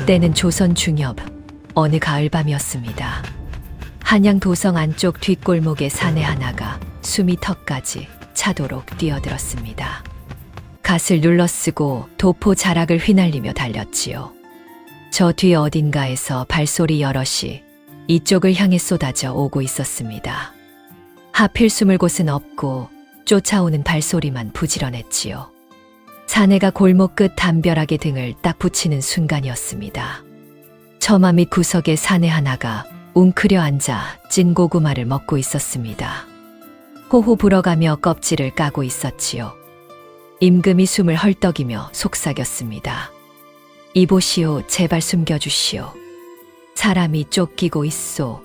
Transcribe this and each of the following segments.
때는 조선 중엽 어느 가을밤이었습니다. 한양 도성 안쪽 뒷골목에 사내 하나가 숨이 턱까지 차도록 뛰어들었습니다. 갓을 눌러쓰고 도포 자락을 휘날리며 달렸지요. 저 뒤 어딘가에서 발소리 여럿이 이쪽을 향해 쏟아져 오고 있었습니다. 하필 숨을 곳은 없고 쫓아오는 발소리만 부지런했지요. 사내가 골목 끝 담벼락에 등을 딱 붙이는 순간이었습니다. 처마 밑 구석에 사내 하나가 웅크려 앉아 찐 고구마를 먹고 있었습니다. 호호 불어가며 껍질을 까고 있었지요. 임금이 숨을 헐떡이며 속삭였습니다. 이보시오, 제발 숨겨주시오. 사람이 쫓기고 있소.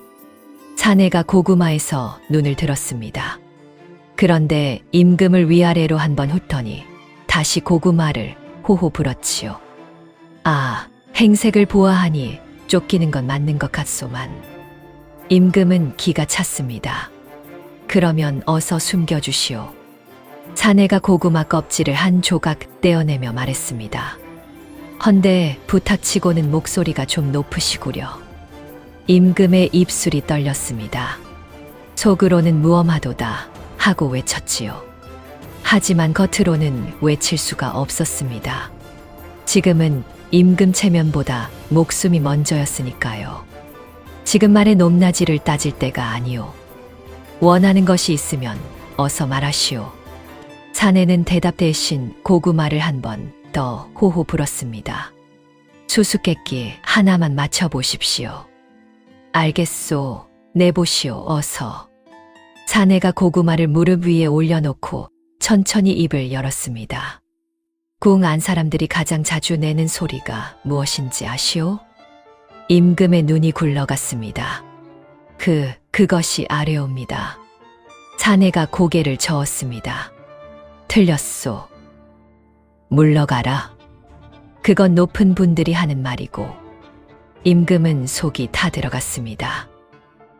사내가 고구마에서 눈을 들었습니다. 그런데 임금을 위아래로 한번 훑더니 다시 고구마를 호호 불었지요. 아, 행색을 보아하니 쫓기는 건 맞는 것 같소만. 임금은 기가 찼습니다. 그러면 어서 숨겨주시오. 사내가 고구마 껍질을 한 조각 떼어내며 말했습니다. 헌데 부탁치고는 목소리가 좀 높으시구려. 임금의 입술이 떨렸습니다. 속으로는 무엄하도다 하고 외쳤지요. 하지만 겉으로는 외칠 수가 없었습니다. 지금은 임금 체면보다 목숨이 먼저였으니까요. 지금 말의 높낮이를 따질 때가 아니오. 원하는 것이 있으면 어서 말하시오. 사내는 대답 대신 고구마를 한 번 더 호호 불었습니다. 수수께끼 하나만 맞춰보십시오. 알겠소. 내보시오, 어서. 사내가 고구마를 무릎 위에 올려놓고 천천히 입을 열었습니다. 궁 안 사람들이 가장 자주 내는 소리가 무엇인지 아시오? 임금의 눈이 굴러갔습니다. 그것이 아뢰옵니다. 사내가 고개를 저었습니다. 틀렸소. 물러가라. 그건 높은 분들이 하는 말이고. 임금은 속이 타들어갔습니다.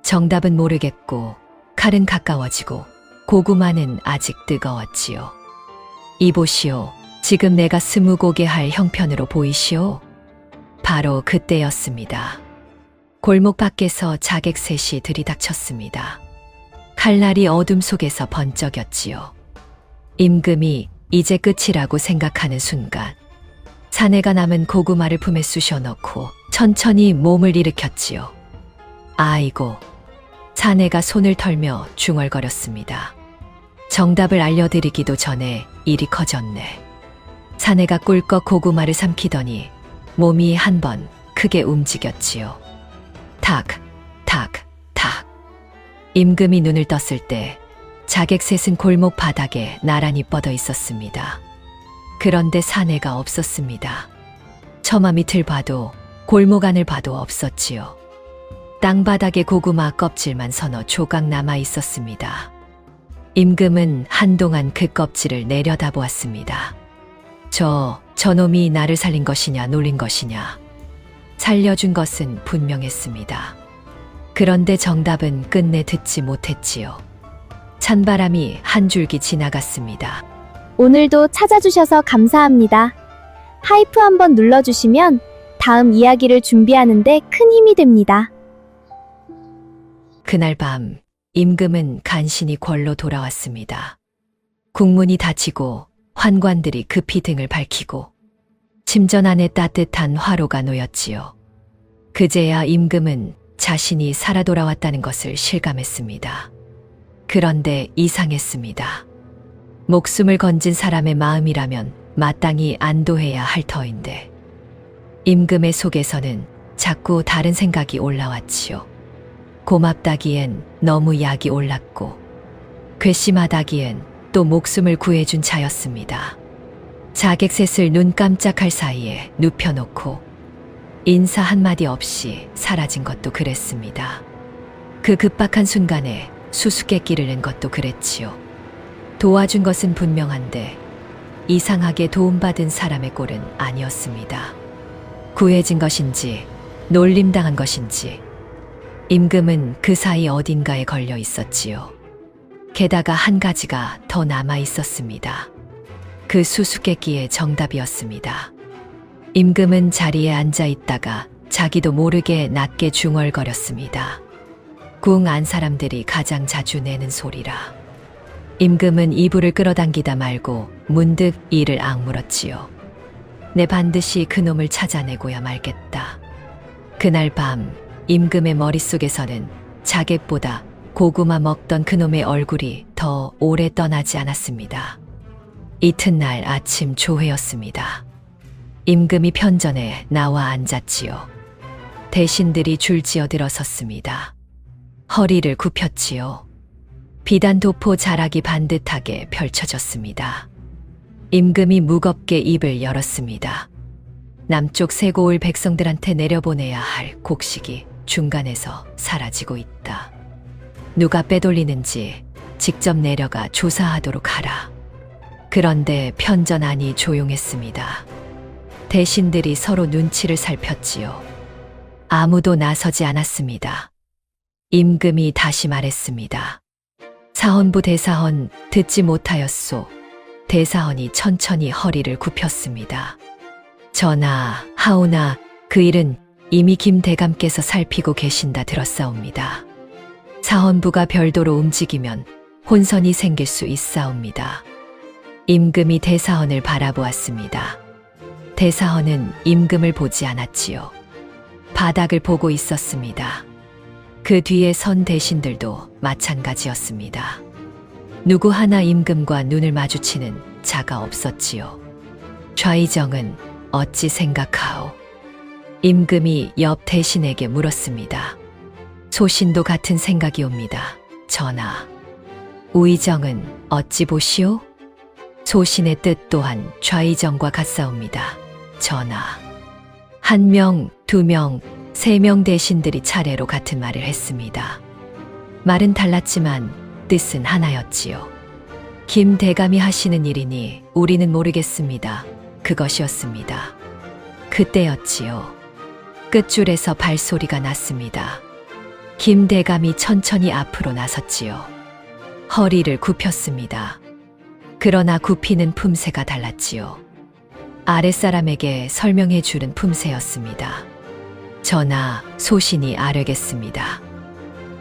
정답은 모르겠고 칼은 가까워지고 고구마는 아직 뜨거웠지요. 이보시오. 지금 내가 스무고개 할 형편으로 보이시오? 바로 그때였습니다. 골목 밖에서 자객 셋이 들이닥쳤습니다. 칼날이 어둠 속에서 번쩍였지요. 임금이 이제 끝이라고 생각하는 순간 사내가 남은 고구마를 품에 쑤셔 넣고 천천히 몸을 일으켰지요. 아이고. 사내가 손을 털며 중얼거렸습니다. 정답을 알려드리기도 전에 일이 커졌네. 사내가 꿀꺽 고구마를 삼키더니 몸이 한 번 크게 움직였지요. 탁, 탁, 탁. 임금이 눈을 떴을 때 자객 셋은 골목 바닥에 나란히 뻗어 있었습니다. 그런데 사내가 없었습니다. 처마 밑을 봐도 골목 안을 봐도 없었지요. 땅바닥에 고구마 껍질만 서너 조각 남아 있었습니다. 임금은 한동안 그 껍질을 내려다보았습니다. 저놈이 나를 살린 것이냐 놀린 것이냐. 살려준 것은 분명했습니다. 그런데 정답은 끝내 듣지 못했지요. 찬바람이 한 줄기 지나갔습니다. 오늘도 찾아주셔서 감사합니다. 하이프 한번 눌러주시면 다음 이야기를 준비하는데 큰 힘이 됩니다. 그날 밤 임금은 간신히 궐로 돌아왔습니다. 국문이 닫히고 환관들이 급히 등을 밝히고 침전 안에 따뜻한 화로가 놓였지요. 그제야 임금은 자신이 살아 돌아왔다는 것을 실감했습니다. 그런데 이상했습니다. 목숨을 건진 사람의 마음이라면 마땅히 안도해야 할 터인데 임금의 속에서는 자꾸 다른 생각이 올라왔지요. 고맙다기엔 너무 약이 올랐고 괘씸하다기엔 또 목숨을 구해준 자였습니다. 자객 셋을 눈 깜짝할 사이에 눕혀놓고 인사 한마디 없이 사라진 것도 그랬습니다. 그 급박한 순간에 수수께끼를 낸 것도 그랬지요. 도와준 것은 분명한데 이상하게 도움받은 사람의 꼴은 아니었습니다. 구해진 것인지 놀림당한 것인지 임금은 그 사이 어딘가에 걸려 있었지요. 게다가 한 가지가 더 남아 있었습니다. 그 수수께끼의 정답이었습니다. 임금은 자리에 앉아 있다가 자기도 모르게 낮게 중얼거렸습니다. 궁 안 사람들이 가장 자주 내는 소리라. 임금은 이불을 끌어당기다 말고 문득 이를 악물었지요. 내 반드시 그놈을 찾아내고야 말겠다. 그날 밤 임금의 머릿속에서는 자객보다 고구마 먹던 그놈의 얼굴이 더 오래 떠나지 않았습니다. 이튿날 아침 조회였습니다. 임금이 편전에 나와 앉았지요. 대신들이 줄지어 들어섰습니다. 허리를 굽혔지요. 비단 도포 자락이 반듯하게 펼쳐졌습니다. 임금이 무겁게 입을 열었습니다. 남쪽 세고을 백성들한테 내려보내야 할 곡식이 중간에서 사라지고 있다. 누가 빼돌리는지 직접 내려가 조사하도록 하라. 그런데 편전 안이 조용했습니다. 대신들이 서로 눈치를 살폈지요. 아무도 나서지 않았습니다. 임금이 다시 말했습니다. 사헌부 대사헌 듣지 못하였소. 대사헌이 천천히 허리를 굽혔습니다. 전하, 하오나 그 일은 이미 김 대감께서 살피고 계신다 들었사옵니다. 사헌부가 별도로 움직이면 혼선이 생길 수 있사옵니다. 임금이 대사헌을 바라보았습니다. 대사헌은 임금을 보지 않았지요. 바닥을 보고 있었습니다. 그 뒤에 선 대신들도 마찬가지였습니다. 누구 하나 임금과 눈을 마주치는 자가 없었지요. 좌의정은 어찌 생각하오? 임금이 옆 대신에게 물었습니다. 소신도 같은 생각이 옵니다. 전하. 우의정은 어찌 보시오? 소신의 뜻 또한 좌의정과 같사옵니다. 전하. 1명, 2명, 3명 대신들이 차례로 같은 말을 했습니다. 말은 달랐지만 뜻은 하나였지요. 김 대감이 하시는 일이니 우리는 모르겠습니다. 그것이었습니다. 그때였지요. 끝줄에서 발소리가 났습니다. 김 대감이 천천히 앞으로 나섰지요. 허리를 굽혔습니다. 그러나 굽히는 품새가 달랐지요. 아랫사람에게 설명해 주는 품새였습니다. 전하, 소신이 아뢰겠습니다.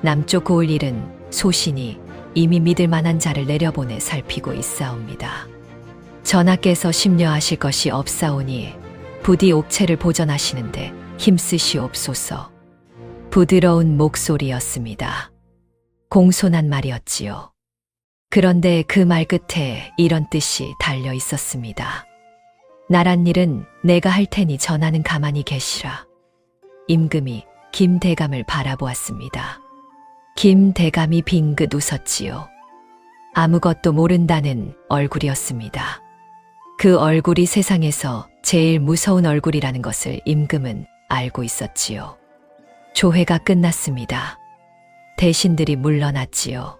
남쪽 고을 일은 소신이 이미 믿을 만한 자를 내려보내 살피고 있사옵니다. 전하께서 심려하실 것이 없사오니 부디 옥체를 보전하시는데 힘쓰시옵소서. 부드러운 목소리였습니다. 공손한 말이었지요. 그런데 그 말 끝에 이런 뜻이 달려 있었습니다. 나란 일은 내가 할 테니 전하는 가만히 계시라. 임금이 김 대감을 바라보았습니다. 김 대감이 빙긋 웃었지요. 아무것도 모른다는 얼굴이었습니다. 그 얼굴이 세상에서 제일 무서운 얼굴이라는 것을 임금은 알고 있었지요. 조회가 끝났습니다. 대신들이 물러났지요.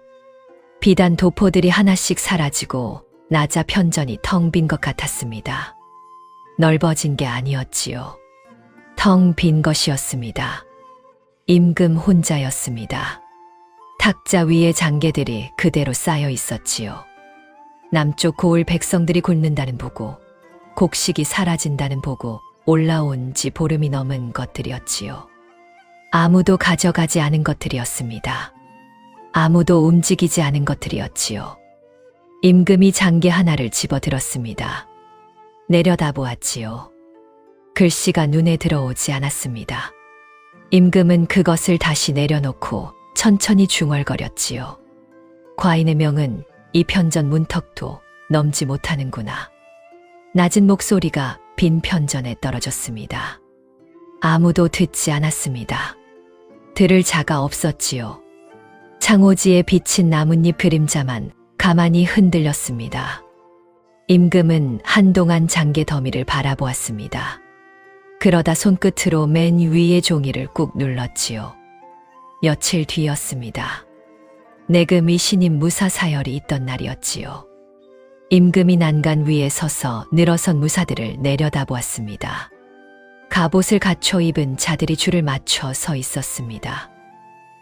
비단 도포들이 하나씩 사라지고 나자 편전이 텅 빈 것 같았습니다. 넓어진 게 아니었지요. 텅 빈 것이었습니다. 임금 혼자였습니다. 탁자 위에 장계들이 그대로 쌓여 있었지요. 남쪽 고을 백성들이 굶는다는 보고, 곡식이 사라진다는 보고 올라온 지 보름이 넘은 것들이었지요. 아무도 가져가지 않은 것들이었습니다. 아무도 움직이지 않은 것들이었지요. 임금이 장계 하나를 집어들었습니다. 내려다보았지요. 글씨가 눈에 들어오지 않았습니다. 임금은 그것을 다시 내려놓고 천천히 중얼거렸지요. 과인의 명은 이 편전 문턱도 넘지 못하는구나. 낮은 목소리가 빈 편전에 떨어졌습니다. 아무도 듣지 않았습니다. 들을 자가 없었지요. 창호지에 비친 나뭇잎 그림자만 가만히 흔들렸습니다. 임금은 한동안 장계 더미를 바라보았습니다. 그러다 손끝으로 맨 위의 종이를 꾹 눌렀지요. 며칠 뒤였습니다. 내금이 신임 무사 사열이 있던 날이었지요. 임금이 난간 위에 서서 늘어선 무사들을 내려다보았습니다. 갑옷을 갖춰 입은 자들이 줄을 맞춰 서 있었습니다.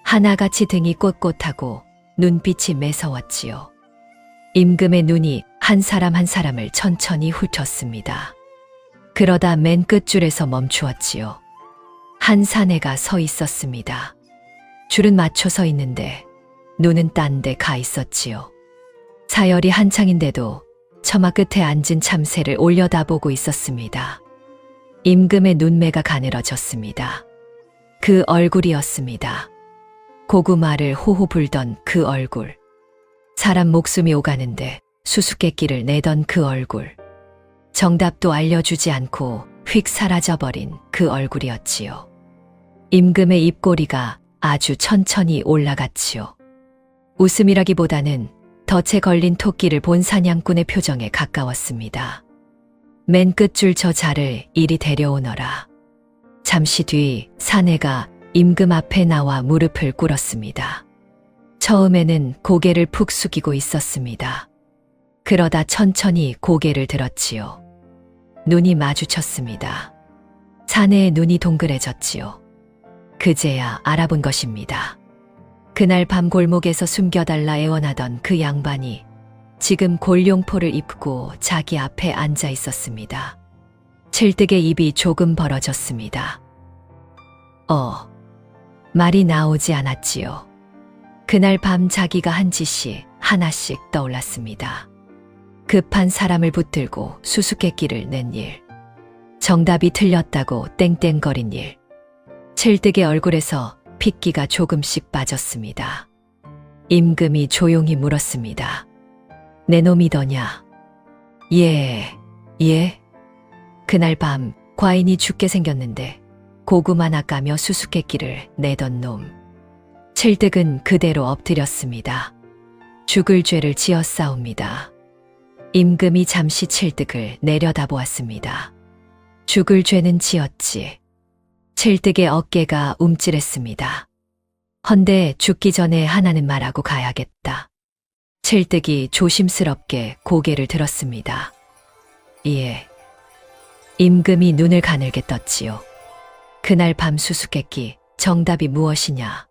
하나같이 등이 꼿꼿하고 눈빛이 매서웠지요. 임금의 눈이 한 사람 한 사람을 천천히 훑었습니다. 그러다 맨 끝줄에서 멈추었지요. 한 사내가 서 있었습니다. 줄은 맞춰 서 있는데 눈은 딴 데 가 있었지요. 사열이 한창인데도 처마 끝에 앉은 참새를 올려다보고 있었습니다. 임금의 눈매가 가늘어졌습니다. 그 얼굴이었습니다. 고구마를 호호 불던 그 얼굴. 사람 목숨이 오가는데 수수께끼를 내던 그 얼굴. 정답도 알려주지 않고 휙 사라져버린 그 얼굴이었지요. 임금의 입꼬리가 아주 천천히 올라갔지요. 웃음이라기보다는 덫에 걸린 토끼를 본 사냥꾼의 표정에 가까웠습니다. 맨 끝줄 저 자를 이리 데려오너라. 잠시 뒤 사내가 임금 앞에 나와 무릎을 꿇었습니다. 처음에는 고개를 푹 숙이고 있었습니다. 그러다 천천히 고개를 들었지요. 눈이 마주쳤습니다. 사내의 눈이 동그래졌지요. 그제야 알아본 것입니다. 그날 밤 골목에서 숨겨달라 애원하던 그 양반이 지금 골룡포를 입고 자기 앞에 앉아 있었습니다. 칠득의 입이 조금 벌어졌습니다. 말이 나오지 않았지요. 그날 밤 자기가 한 짓이 하나씩 떠올랐습니다. 급한 사람을 붙들고 수수께끼를 낸 일. 정답이 틀렸다고 땡땡거린 일. 칠득의 얼굴에서 핏기가 조금씩 빠졌습니다. 임금이 조용히 물었습니다. 내 놈이더냐? 예. 그날 밤 과인이 죽게 생겼는데 고구마나 까며 수수께끼를 내던 놈. 칠득은 그대로 엎드렸습니다. 죽을 죄를 지었사옵니다. 임금이 잠시 칠득을 내려다보았습니다. 죽을 죄는 지었지. 칠득의 어깨가 움찔했습니다. 헌데 죽기 전에 하나는 말하고 가야겠다. 칠득이 조심스럽게 고개를 들었습니다. 예. 임금이 눈을 가늘게 떴지요. 그날 밤 수수께끼 정답이 무엇이냐?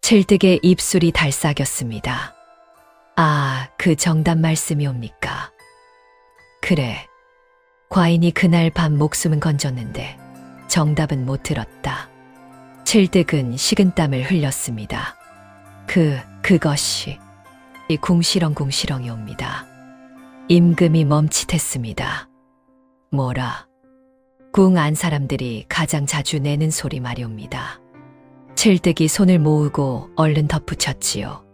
칠득의 입술이 달싹였습니다. 그 정답 말씀이옵니까? 그래. 과인이 그날 밤 목숨은 건졌는데 정답은 못 들었다. 칠득은 식은땀을 흘렸습니다. 그것이 이 궁시렁궁시렁이옵니다. 임금이 멈칫했습니다. 뭐라? 궁 안 사람들이 가장 자주 내는 소리 말이옵니다. 칠득이 손을 모으고 얼른 덧붙였지요.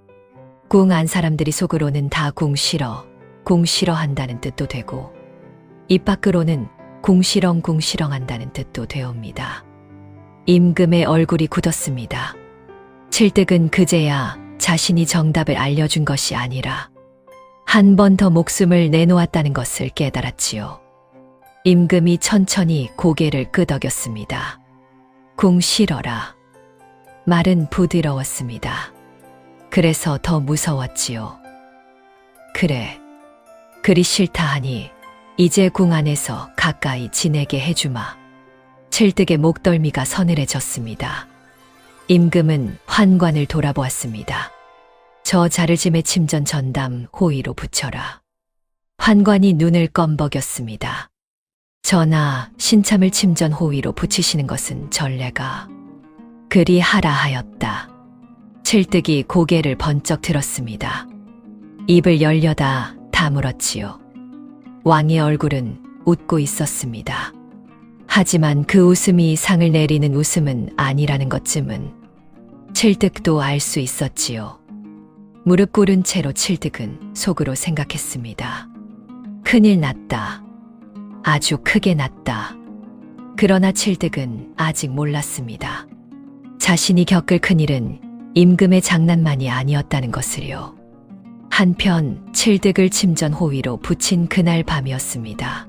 궁 안 사람들이 속으로는 다 궁시렁 한다는 뜻도 되고 입 밖으로는 궁시렁 한다는 뜻도 되옵니다. 임금의 얼굴이 굳었습니다. 칠득은 그제야 자신이 정답을 알려준 것이 아니라 한 번 더 목숨을 내놓았다는 것을 깨달았지요. 임금이 천천히 고개를 끄덕였습니다. 궁시러라. 말은 부드러웠습니다. 그래서 더 무서웠지요. 그래. 그리 싫다 하니 이제 궁 안에서 가까이 지내게 해주마. 칠득의 목덜미가 서늘해졌습니다. 임금은 환관을 돌아보았습니다. 저 자르짐의 침전 전담 호의로 붙여라. 환관이 눈을 껌벅였습니다. 전하, 신참을 침전 호의로 붙이시는 것은 전례가 그리 하라 하였다. 칠득이 고개를 번쩍 들었습니다. 입을 열려다 다물었지요. 왕의 얼굴은 웃고 있었습니다. 하지만 그 웃음이 상을 내리는 웃음은 아니라는 것쯤은 칠득도 알 수 있었지요. 무릎 꿇은 채로 칠득은 속으로 생각했습니다. 큰일 났다. 아주 크게 났다. 그러나 칠득은 아직 몰랐습니다. 자신이 겪을 큰일은 임금의 장난만이 아니었다는 것을요. 한편 칠득을 침전 호위로 붙인 그날 밤이었습니다.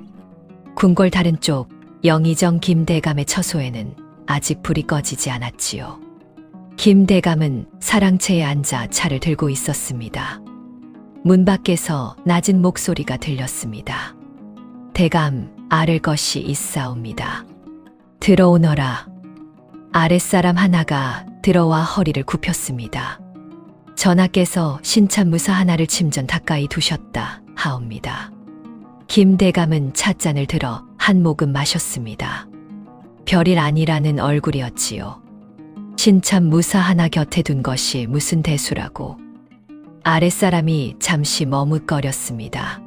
궁궐 다른 쪽 영의정 김대감의 처소에는 아직 불이 꺼지지 않았지요. 김대감은 사랑채에 앉아 차를 들고 있었습니다. 문 밖에서 낮은 목소리가 들렸습니다. 대감, 아를 것이 있사옵니다. 들어오너라. 아랫사람 하나가 들어와 허리를 굽혔습니다. 전하께서 신참무사 하나를 침전 가까이 두셨다 하옵니다. 김대감은 찻잔을 들어 한 모금 마셨습니다. 별일 아니라는 얼굴이었지요. 신참 무사 하나 곁에 둔 것이 무슨 대수라고. 아랫사람이 잠시 머뭇거렸습니다.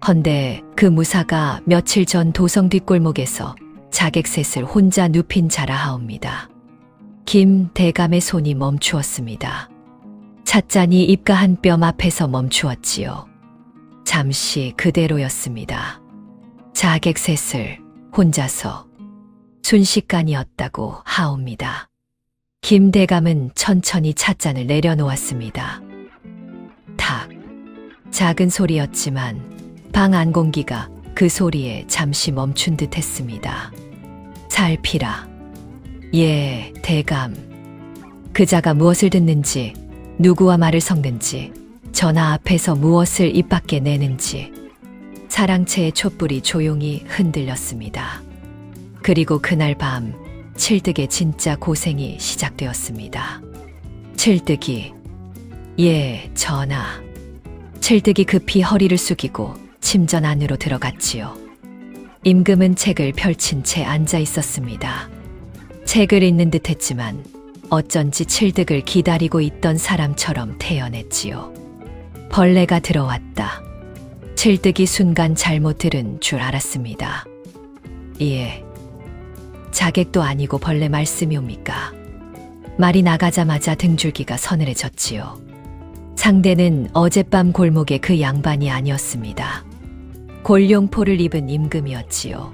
헌데 그 무사가 며칠 전 도성 뒷골목에서 자객셋을 혼자 눕힌 자라 하옵니다. 김 대감의 손이 멈추었습니다. 찻잔이 입가 한 뼘 앞에서 멈추었지요. 잠시 그대로였습니다. 자객셋을 혼자서 순식간이었다고 하옵니다. 김 대감은 천천히 찻잔을 내려놓았습니다. 탁. 작은 소리였지만 방 안 공기가 그 소리에 잠시 멈춘 듯 했습니다. 살피라. 예, 대감. 그자가 무엇을 듣는지, 누구와 말을 섞는지, 전화 앞에서 무엇을 입 밖에 내는지, 사랑채의 촛불이 조용히 흔들렸습니다. 그리고 그날 밤, 칠득의 진짜 고생이 시작되었습니다. 칠득이, 예, 전하. 칠득이 급히 허리를 숙이고 침전 안으로 들어갔지요. 임금은 책을 펼친 채 앉아 있었습니다. 책을 읽는 듯 했지만 어쩐지 칠득을 기다리고 있던 사람처럼 태연했지요. 벌레가 들어왔다. 칠득이 순간 잘못 들은 줄 알았습니다. 예. 자객도 아니고 벌레 말씀이옵니까? 말이 나가자마자 등줄기가 서늘해졌지요. 상대는 어젯밤 골목의 그 양반이 아니었습니다. 골룡포를 입은 임금이었지요.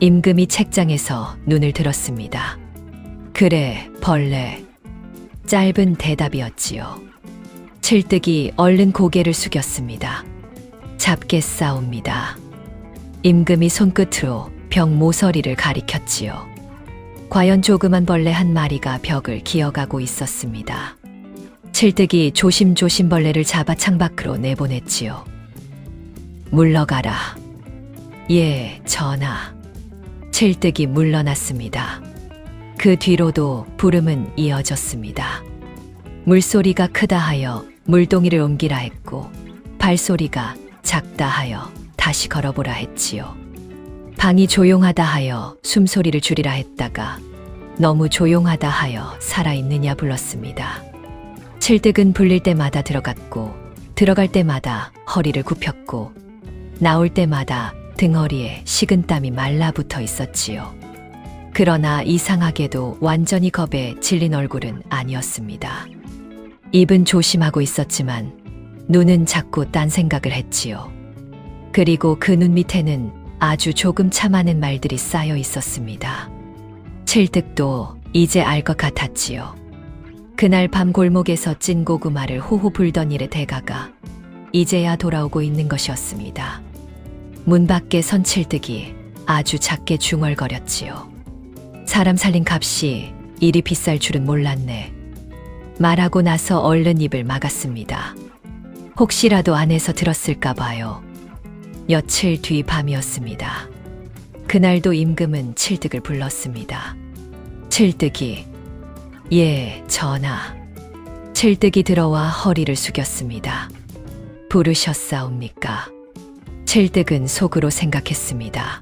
임금이 책장에서 눈을 들었습니다. 그래, 벌레. 짧은 대답이었지요. 칠득이 얼른 고개를 숙였습니다. 잡겠사옵니다. 임금이 손끝으로 벽 모서리를 가리켰지요. 과연 조그만 벌레 한 마리가 벽을 기어가고 있었습니다. 칠득이 조심조심 벌레를 잡아 창밖으로 내보냈지요. 물러가라. 예, 전하. 칠득이 물러났습니다. 그 뒤로도 부름은 이어졌습니다. 물소리가 크다 하여 물동이를 옮기라 했고, 발소리가 작다 하여 다시 걸어보라 했지요. 방이 조용하다 하여 숨소리를 줄이라 했다가 너무 조용하다 하여 살아있느냐 불렀습니다. 칠득은 불릴 때마다 들어갔고 들어갈 때마다 허리를 굽혔고 나올 때마다 등허리에 식은땀이 말라붙어 있었지요. 그러나 이상하게도 완전히 겁에 질린 얼굴은 아니었습니다. 입은 조심하고 있었지만 눈은 자꾸 딴 생각을 했지요. 그리고 그 눈 밑에는 아주 조금 참아낸 말들이 쌓여 있었습니다. 칠득도 이제 알 것 같았지요. 그날 밤 골목에서 찐 고구마를 호호 불던 일의 대가가 이제야 돌아오고 있는 것이었습니다. 문 밖에 선 칠득이 아주 작게 중얼거렸지요. 사람 살린 값이 이리 비쌀 줄은 몰랐네. 말하고 나서 얼른 입을 막았습니다. 혹시라도 안에서 들었을까 봐요. 며칠 뒤 밤이었습니다. 그날도 임금은 칠득을 불렀습니다. 칠득이, 예, 전하. 칠득이 들어와 허리를 숙였습니다. 부르셨사옵니까? 칠득은 속으로 생각했습니다.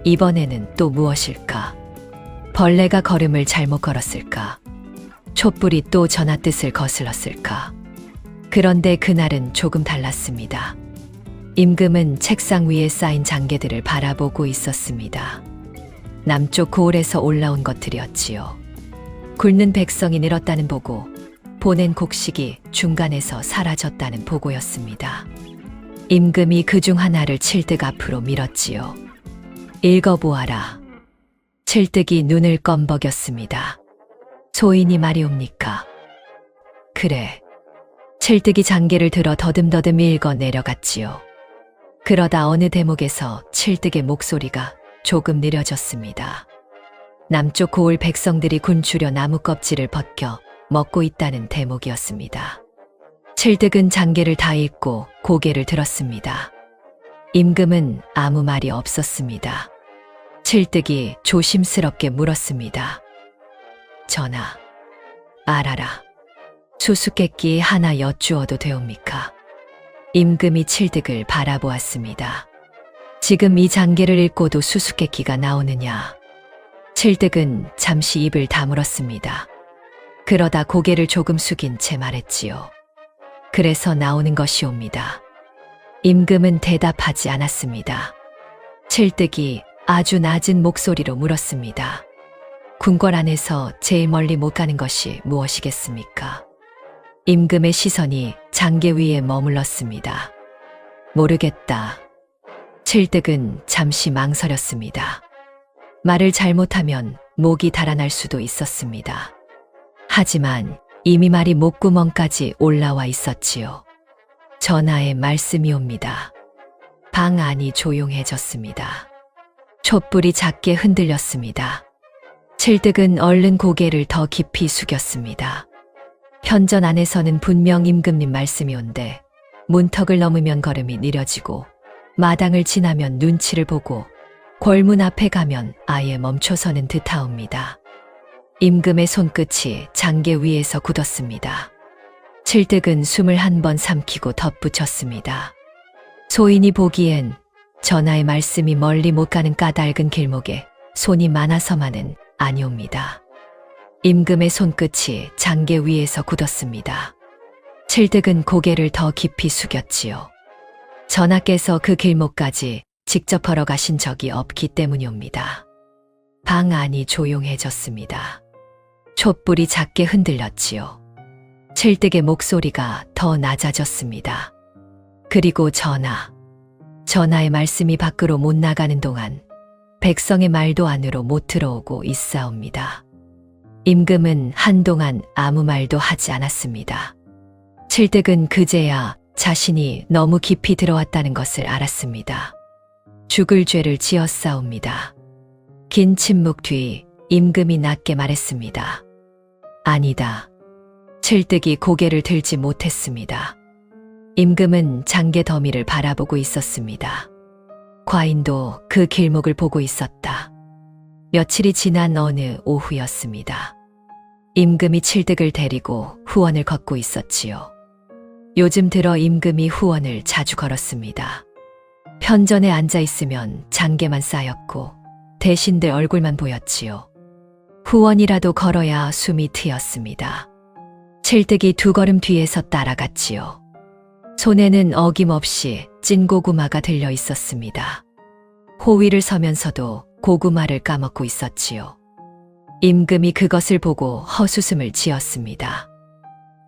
이번에는 또 무엇일까? 벌레가 걸음을 잘못 걸었을까? 촛불이 또 전하 뜻을 거슬렀을까? 그런데 그날은 조금 달랐습니다. 임금은 책상 위에 쌓인 장계들을 바라보고 있었습니다. 남쪽 고을에서 올라온 것들이었지요. 굶는 백성이 늘었다는 보고, 보낸 곡식이 중간에서 사라졌다는 보고였습니다. 임금이 그중 하나를 칠득 앞으로 밀었지요. 읽어보아라. 칠득이 눈을 껌벅였습니다. 소인이 말이옵니까? 그래. 칠득이 장계를 들어 더듬더듬 읽어 내려갔지요. 그러다 어느 대목에서 칠득의 목소리가 조금 느려졌습니다. 남쪽 고을 백성들이 군주려 나무 껍질을 벗겨 먹고 있다는 대목이었습니다. 칠득은 장계를 다 읽고 고개를 들었습니다. 임금은 아무 말이 없었습니다. 칠득이 조심스럽게 물었습니다. 전하, 알아라. 수수께끼 하나 여쭈어도 되옵니까? 임금이 칠득을 바라보았습니다. 지금 이 장계를 읽고도 수수께끼가 나오느냐. 칠득은 잠시 입을 다물었습니다. 그러다 고개를 조금 숙인 채 말했지요. 그래서 나오는 것이옵니다. 임금은 대답하지 않았습니다. 칠득이 아주 낮은 목소리로 물었습니다. 궁궐 안에서 제일 멀리 못 가는 것이 무엇이겠습니까? 임금의 시선이 장계 위에 머물렀습니다. 모르겠다. 칠득은 잠시 망설였습니다. 말을 잘못하면 목이 달아날 수도 있었습니다. 하지만 이미 말이 목구멍까지 올라와 있었지요. 전하의 말씀이옵니다. 방 안이 조용해졌습니다. 촛불이 작게 흔들렸습니다. 칠득은 얼른 고개를 더 깊이 숙였습니다. 편전 안에서는 분명 임금님 말씀이 온데 문턱을 넘으면 걸음이 느려지고 마당을 지나면 눈치를 보고 골문 앞에 가면 아예 멈춰서는 듯하옵니다. 임금의 손끝이 장계 위에서 굳었습니다. 칠득은 숨을 한 번 삼키고 덧붙였습니다. 소인이 보기엔 전하의 말씀이 멀리 못 가는 까닭은 길목에 손이 많아서만은 아니옵니다. 임금의 손끝이 장계 위에서 굳었습니다. 칠득은 고개를 더 깊이 숙였지요. 전하께서 그 길목까지 직접 걸어가신 적이 없기 때문이옵니다. 방 안이 조용해졌습니다. 촛불이 작게 흔들렸지요. 칠득의 목소리가 더 낮아졌습니다. 그리고 전하의 말씀이 밖으로 못 나가는 동안 백성의 말도 안으로 못 들어오고 있사옵니다. 임금은 한동안 아무 말도 하지 않았습니다. 칠득은 그제야 자신이 너무 깊이 들어왔다는 것을 알았습니다. 죽을 죄를 지었사옵니다. 긴 침묵 뒤 임금이 낮게 말했습니다. 아니다. 칠득이 고개를 들지 못했습니다. 임금은 장계 더미를 바라보고 있었습니다. 과인도 그 길목을 보고 있었다. 며칠이 지난 어느 오후였습니다. 임금이 칠득을 데리고 후원을 걷고 있었지요. 요즘 들어 임금이 후원을 자주 걸었습니다. 편전에 앉아 있으면 장계만 쌓였고 대신들 얼굴만 보였지요. 후원이라도 걸어야 숨이 트였습니다. 칠득이 두 걸음 뒤에서 따라갔지요. 손에는 어김없이 찐 고구마가 들려 있었습니다. 호위를 서면서도 고구마를 까먹고 있었지요. 임금이 그것을 보고 헛웃음을 지었습니다.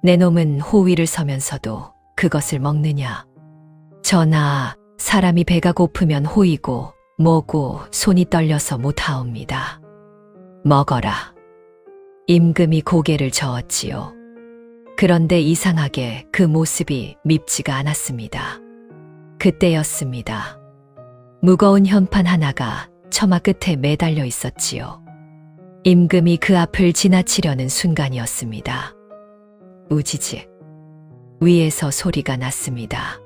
내 놈은 호위를 서면서도 그것을 먹느냐. 전하, 사람이 배가 고프면 호이고 뭐고 손이 떨려서 못하옵니다. 먹어라. 임금이 고개를 저었지요. 그런데 이상하게 그 모습이 밉지가 않았습니다. 그때였습니다. 무거운 현판 하나가 처마 끝에 매달려 있었지요. 임금이 그 앞을 지나치려는 순간이었습니다. 우지직. 위에서 소리가 났습니다.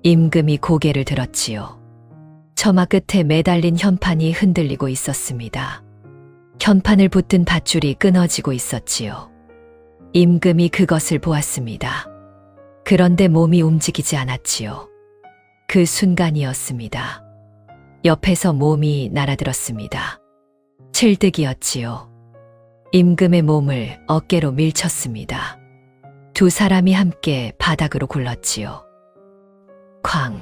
임금이 고개를 들었지요. 처마 끝에 매달린 현판이 흔들리고 있었습니다. 현판을 붙든 밧줄이 끊어지고 있었지요. 임금이 그것을 보았습니다. 그런데 몸이 움직이지 않았지요. 그 순간이었습니다. 옆에서 몸이 날아들었습니다. 칠득이었지요. 임금의 몸을 어깨로 밀쳤습니다. 두 사람이 함께 바닥으로 굴렀지요. 쾅!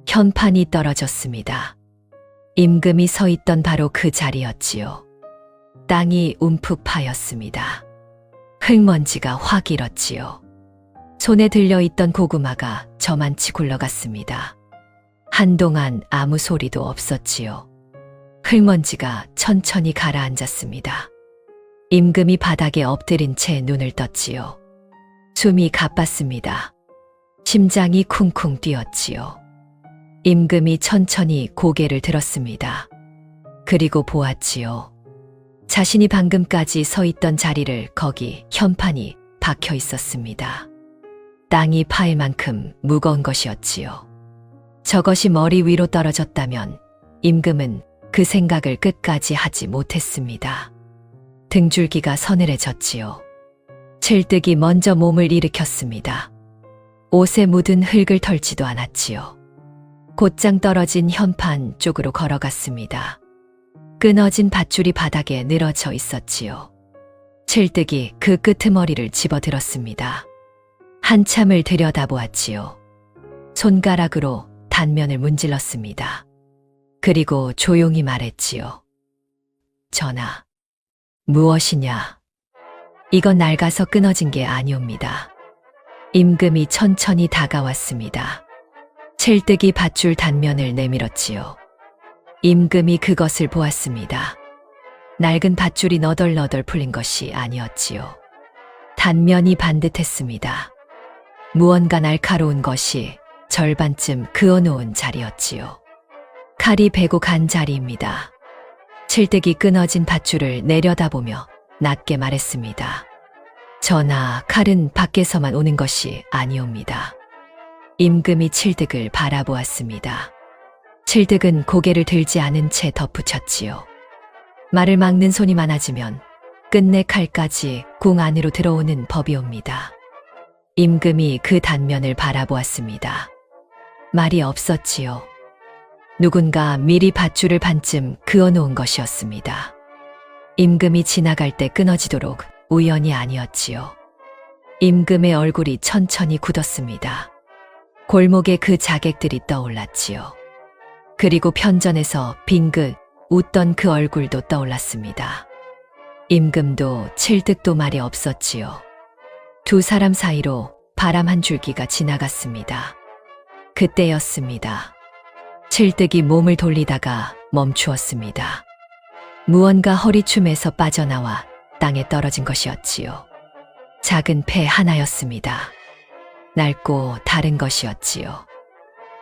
현판이 떨어졌습니다. 임금이 서 있던 바로 그 자리였지요. 땅이 움푹 파였습니다. 흙먼지가 확 일었지요. 손에 들려있던 고구마가 저만치 굴러갔습니다. 한동안 아무 소리도 없었지요. 흙먼지가 천천히 가라앉았습니다. 임금이 바닥에 엎드린 채 눈을 떴지요. 숨이 가빴습니다. 심장이 쿵쿵 뛰었지요. 임금이 천천히 고개를 들었습니다. 그리고 보았지요. 자신이 방금까지 서 있던 자리를 거기 현판이 박혀 있었습니다. 땅이 파일 만큼 무거운 것이었지요. 저것이 머리 위로 떨어졌다면 임금은 그 생각을 끝까지 하지 못했습니다. 등줄기가 서늘해졌지요. 칠득이 먼저 몸을 일으켰습니다. 옷에 묻은 흙을 털지도 않았지요. 곧장 떨어진 현판 쪽으로 걸어갔습니다. 끊어진 밧줄이 바닥에 늘어져 있었지요. 칠뜨기 그 끄트머리를 집어들었습니다. 한참을 들여다보았지요. 손가락으로 단면을 문질렀습니다. 그리고 조용히 말했지요. 전하, 무엇이냐? 이건 낡아서 끊어진 게 아니옵니다. 임금이 천천히 다가왔습니다. 칠뜨기 밧줄 단면을 내밀었지요. 임금이 그것을 보았습니다. 낡은 밧줄이 너덜너덜 풀린 것이 아니었지요. 단면이 반듯했습니다. 무언가 날카로운 것이 절반쯤 그어놓은 자리였지요. 칼이 베고 간 자리입니다. 칠뜨기 끊어진 밧줄을 내려다보며 낮게 말했습니다. 전하, 칼은 밖에서만 오는 것이 아니옵니다. 임금이 칠득을 바라보았습니다. 칠득은 고개를 들지 않은 채 덧붙였지요. 말을 막는 손이 많아지면 끝내 칼까지 궁 안으로 들어오는 법이옵니다. 임금이 그 단면을 바라보았습니다. 말이 없었지요. 누군가 미리 밧줄을 반쯤 그어놓은 것이었습니다. 임금이 지나갈 때 끊어지도록 우연이 아니었지요. 임금의 얼굴이 천천히 굳었습니다. 골목에 그 자객들이 떠올랐지요. 그리고 편전에서 빙긋 웃던 그 얼굴도 떠올랐습니다. 임금도 칠득도 말이 없었지요. 두 사람 사이로 바람 한 줄기가 지나갔습니다. 그때였습니다. 칠득이 몸을 돌리다가 멈추었습니다. 무언가 허리춤에서 빠져나와 땅에 떨어진 것이었지요. 작은 패 하나였습니다. 낡고 다른 것이었지요.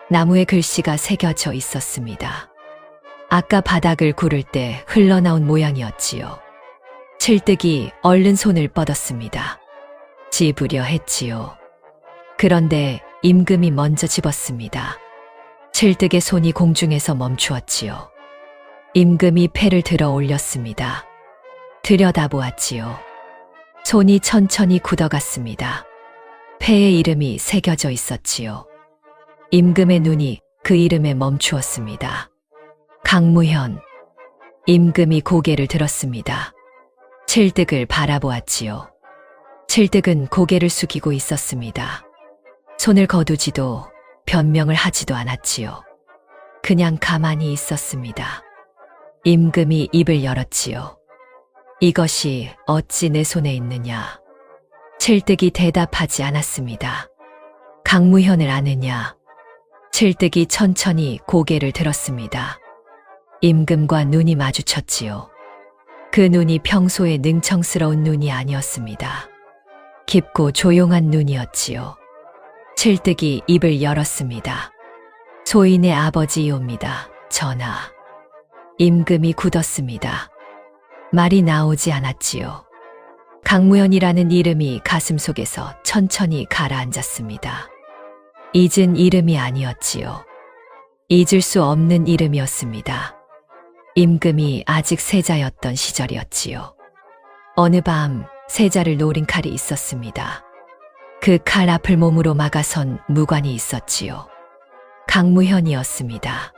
나무에 글씨가 새겨져 있었습니다. 아까 바닥을 구를 때 흘러나온 모양이었지요. 칠득이 얼른 손을 뻗었습니다. 집으려 했지요. 그런데 임금이 먼저 집었습니다. 칠득의 손이 공중에서 멈추었지요. 임금이 패를 들어 올렸습니다. 들여다보았지요. 손이 천천히 굳어갔습니다. 패의 이름이 새겨져 있었지요. 임금의 눈이 그 이름에 멈추었습니다. 강무현. 임금이 고개를 들었습니다. 칠득을 바라보았지요. 칠득은 고개를 숙이고 있었습니다. 손을 거두지도 변명을 하지도 않았지요. 그냥 가만히 있었습니다. 임금이 입을 열었지요. 이것이 어찌 내 손에 있느냐? 칠득이 대답하지 않았습니다. 강무현을 아느냐? 칠득이 천천히 고개를 들었습니다. 임금과 눈이 마주쳤지요. 그 눈이 평소의 능청스러운 눈이 아니었습니다. 깊고 조용한 눈이었지요. 칠득이 입을 열었습니다. 소인의 아버지이옵니다, 전하. 임금이 굳었습니다. 말이 나오지 않았지요. 강무현이라는 이름이 가슴속에서 천천히 가라앉았습니다. 잊은 이름이 아니었지요. 잊을 수 없는 이름이었습니다. 임금이 아직 세자였던 시절이었지요. 어느 밤 세자를 노린 칼이 있었습니다. 그 칼 앞을 몸으로 막아선 무관이 있었지요. 강무현이었습니다.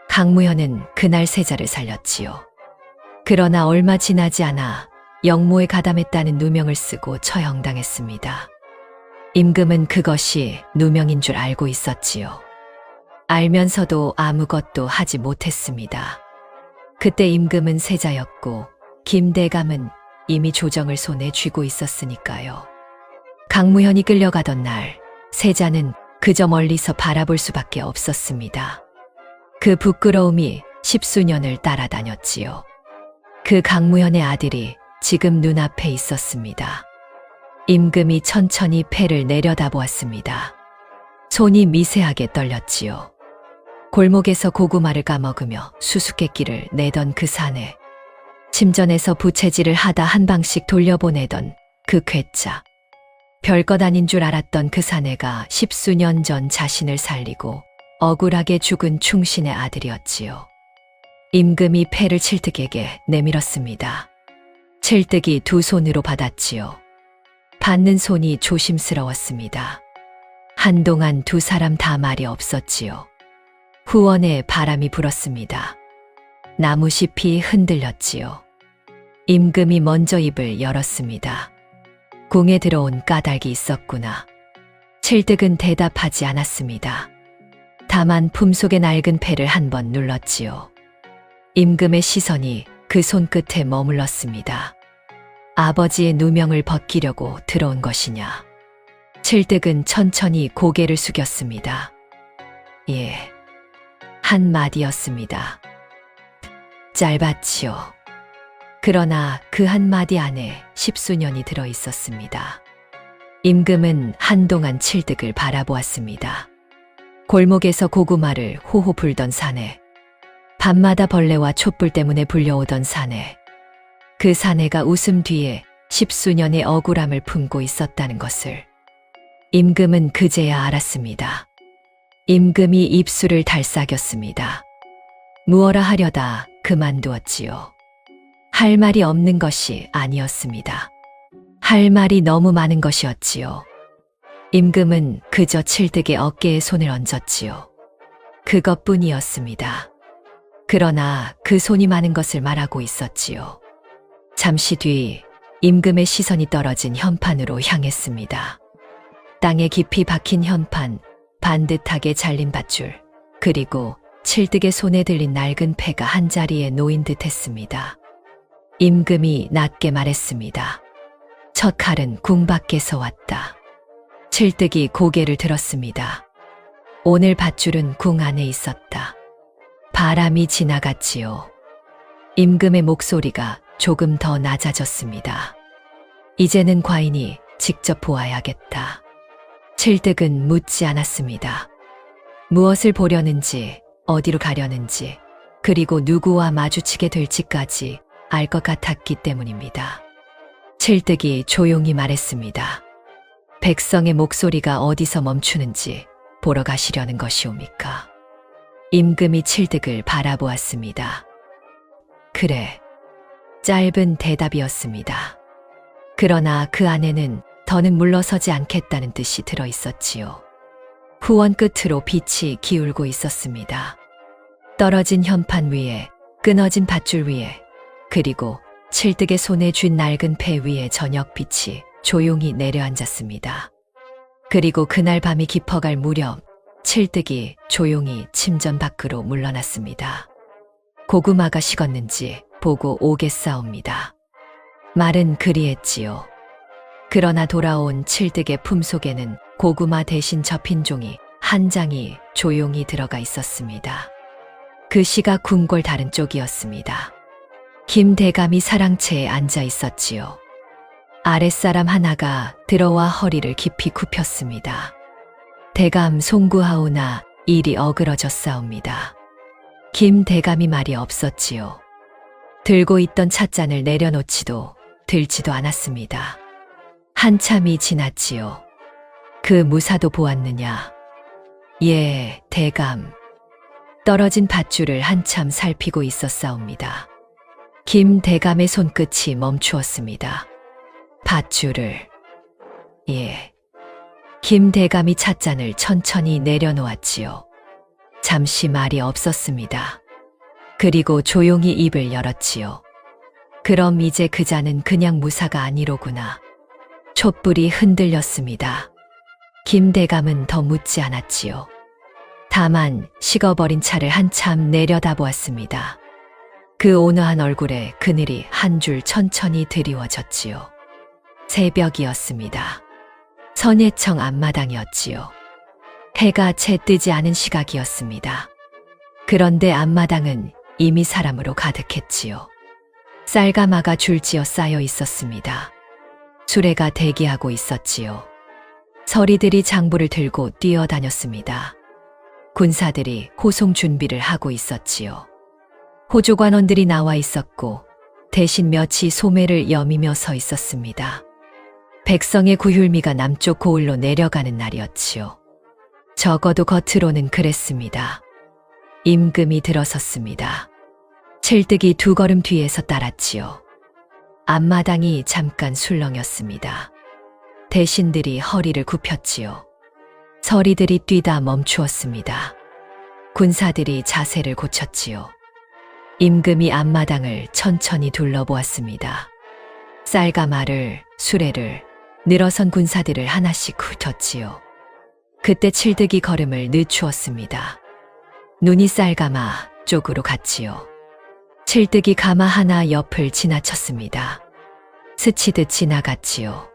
강무현은 그날 세자를 살렸지요. 그러나 얼마 지나지 않아 영모에 가담했다는 누명을 쓰고 처형당했습니다. 임금은 그것이 누명인 줄 알고 있었지요. 알면서도 아무것도 하지 못했습니다. 그때 임금은 세자였고 김대감은 이미 조정을 손에 쥐고 있었으니까요. 강무현이 끌려가던 날 세자는 그저 멀리서 바라볼 수밖에 없었습니다. 그 부끄러움이 십수년을 따라다녔지요. 그 강무현의 아들이 지금 눈앞에 있었습니다. 임금이 천천히 패를 내려다보았습니다. 손이 미세하게 떨렸지요. 골목에서 고구마를 까먹으며 수수께끼를 내던 그 사내, 침전에서 부채질을 하다 한 방씩 돌려보내던 그 괴짜, 별것 아닌 줄 알았던 그 사내가 십수년 전 자신을 살리고 억울하게 죽은 충신의 아들이었지요. 임금이 패를 칠득에게 내밀었습니다. 칠득이 두 손으로 받았지요. 받는 손이 조심스러웠습니다. 한동안 두 사람 다 말이 없었지요. 후원에 바람이 불었습니다. 나무잎이 흔들렸지요. 임금이 먼저 입을 열었습니다. 궁에 들어온 까닭이 있었구나. 칠득은 대답하지 않았습니다. 다만 품속의 낡은 패를 한 번 눌렀지요. 임금의 시선이 그 손끝에 머물렀습니다. 아버지의 누명을 벗기려고 들어온 것이냐. 칠득은 천천히 고개를 숙였습니다. 예, 한 마디였습니다. 짧았지요. 그러나 그 한마디 안에 십수년이 들어 있었습니다. 임금은 한동안 칠득을 바라보았습니다. 골목에서 고구마를 호호 불던 사내, 밤마다 벌레와 촛불 때문에 불려오던 사내, 그 사내가 웃음 뒤에 십수년의 억울함을 품고 있었다는 것을 임금은 그제야 알았습니다. 임금이 입술을 달싹였습니다. 무어라 하려다 그만두었지요. 할 말이 없는 것이 아니었습니다. 할 말이 너무 많은 것이었지요. 임금은 그저 칠득의 어깨에 손을 얹었지요. 그것뿐이었습니다. 그러나 그 손이 많은 것을 말하고 있었지요. 잠시 뒤 임금의 시선이 떨어진 현판으로 향했습니다. 땅에 깊이 박힌 현판, 반듯하게 잘린 밧줄, 그리고 칠득의 손에 들린 낡은 패가 한자리에 놓인 듯 했습니다. 임금이 낮게 말했습니다. 첫 칼은 궁 밖에서 왔다. 칠득이 고개를 들었습니다. 오늘 밧줄은 궁 안에 있었다. 바람이 지나갔지요. 임금의 목소리가 조금 더 낮아졌습니다. 이제는 과인이 직접 보아야겠다. 칠득은 묻지 않았습니다. 무엇을 보려는지, 어디로 가려는지, 그리고 누구와 마주치게 될지까지 알 것 같았기 때문입니다. 칠득이 조용히 말했습니다. 백성의 목소리가 어디서 멈추는지 보러 가시려는 것이옵니까? 임금이 칠득을 바라보았습니다. 그래, 짧은 대답이었습니다. 그러나 그 안에는 더는 물러서지 않겠다는 뜻이 들어 있었지요. 후원 끝으로 빛이 기울고 있었습니다. 떨어진 현판 위에, 끊어진 밧줄 위에, 그리고 칠득의 손에 쥔 낡은 패 위에 저녁빛이 조용히 내려앉았습니다. 그리고 그날 밤이 깊어갈 무렵 칠득이 조용히 침전 밖으로 물러났습니다. 고구마가 식었는지 보고 오겠사옵니다. 말은 그리했지요. 그러나 돌아온 칠득의 품속에는 고구마 대신 접힌 종이 한 장이 조용히 들어가 있었습니다. 그 시가 궁궐 다른 쪽이었습니다. 김대감이 사랑채에 앉아 있었지요. 아랫사람 하나가 들어와 허리를 깊이 굽혔습니다. 대감 송구하오나 일이 어그러졌사옵니다. 김대감이 말이 없었지요. 들고 있던 찻잔을 내려놓지도 들지도 않았습니다. 한참이 지났지요. 그 무사도 보았느냐? 예, 대감. 떨어진 밧줄을 한참 살피고 있었사옵니다. 김대감의 손끝이 멈추었습니다. 밧줄을. 예. 김대감이 찻잔을 천천히 내려놓았지요. 잠시 말이 없었습니다. 그리고 조용히 입을 열었지요. 그럼 이제 그 잔은 그냥 무사가 아니로구나. 촛불이 흔들렸습니다. 김대감은 더 묻지 않았지요. 다만 식어버린 차를 한참 내려다보았습니다. 그 온화한 얼굴에 그늘이 한 줄 천천히 드리워졌지요. 새벽이었습니다. 선예청 앞마당이었지요. 해가 채 뜨지 않은 시각이었습니다. 그런데 앞마당은 이미 사람으로 가득했지요. 쌀가마가 줄지어 쌓여 있었습니다. 수레가 대기하고 있었지요. 서리들이 장부를 들고 뛰어다녔습니다. 군사들이 호송 준비를 하고 있었지요. 호조관원들이 나와 있었고 대신 몇이 소매를 여미며 서 있었습니다. 백성의 구휼미가 남쪽 고을로 내려가는 날이었지요. 적어도 겉으로는 그랬습니다. 임금이 들어섰습니다. 칠득이 두 걸음 뒤에서 따랐지요. 앞마당이 잠깐 술렁였습니다. 대신들이 허리를 굽혔지요. 서리들이 뛰다 멈추었습니다. 군사들이 자세를 고쳤지요. 임금이 앞마당을 천천히 둘러보았습니다. 쌀과 말을, 수레를, 늘어선 군사들을 하나씩 훑었지요. 그때 칠득이 걸음을 늦추었습니다. 눈이 쌀가마 쪽으로 갔지요. 칠득이 가마 하나 옆을 지나쳤습니다. 스치듯 지나갔지요.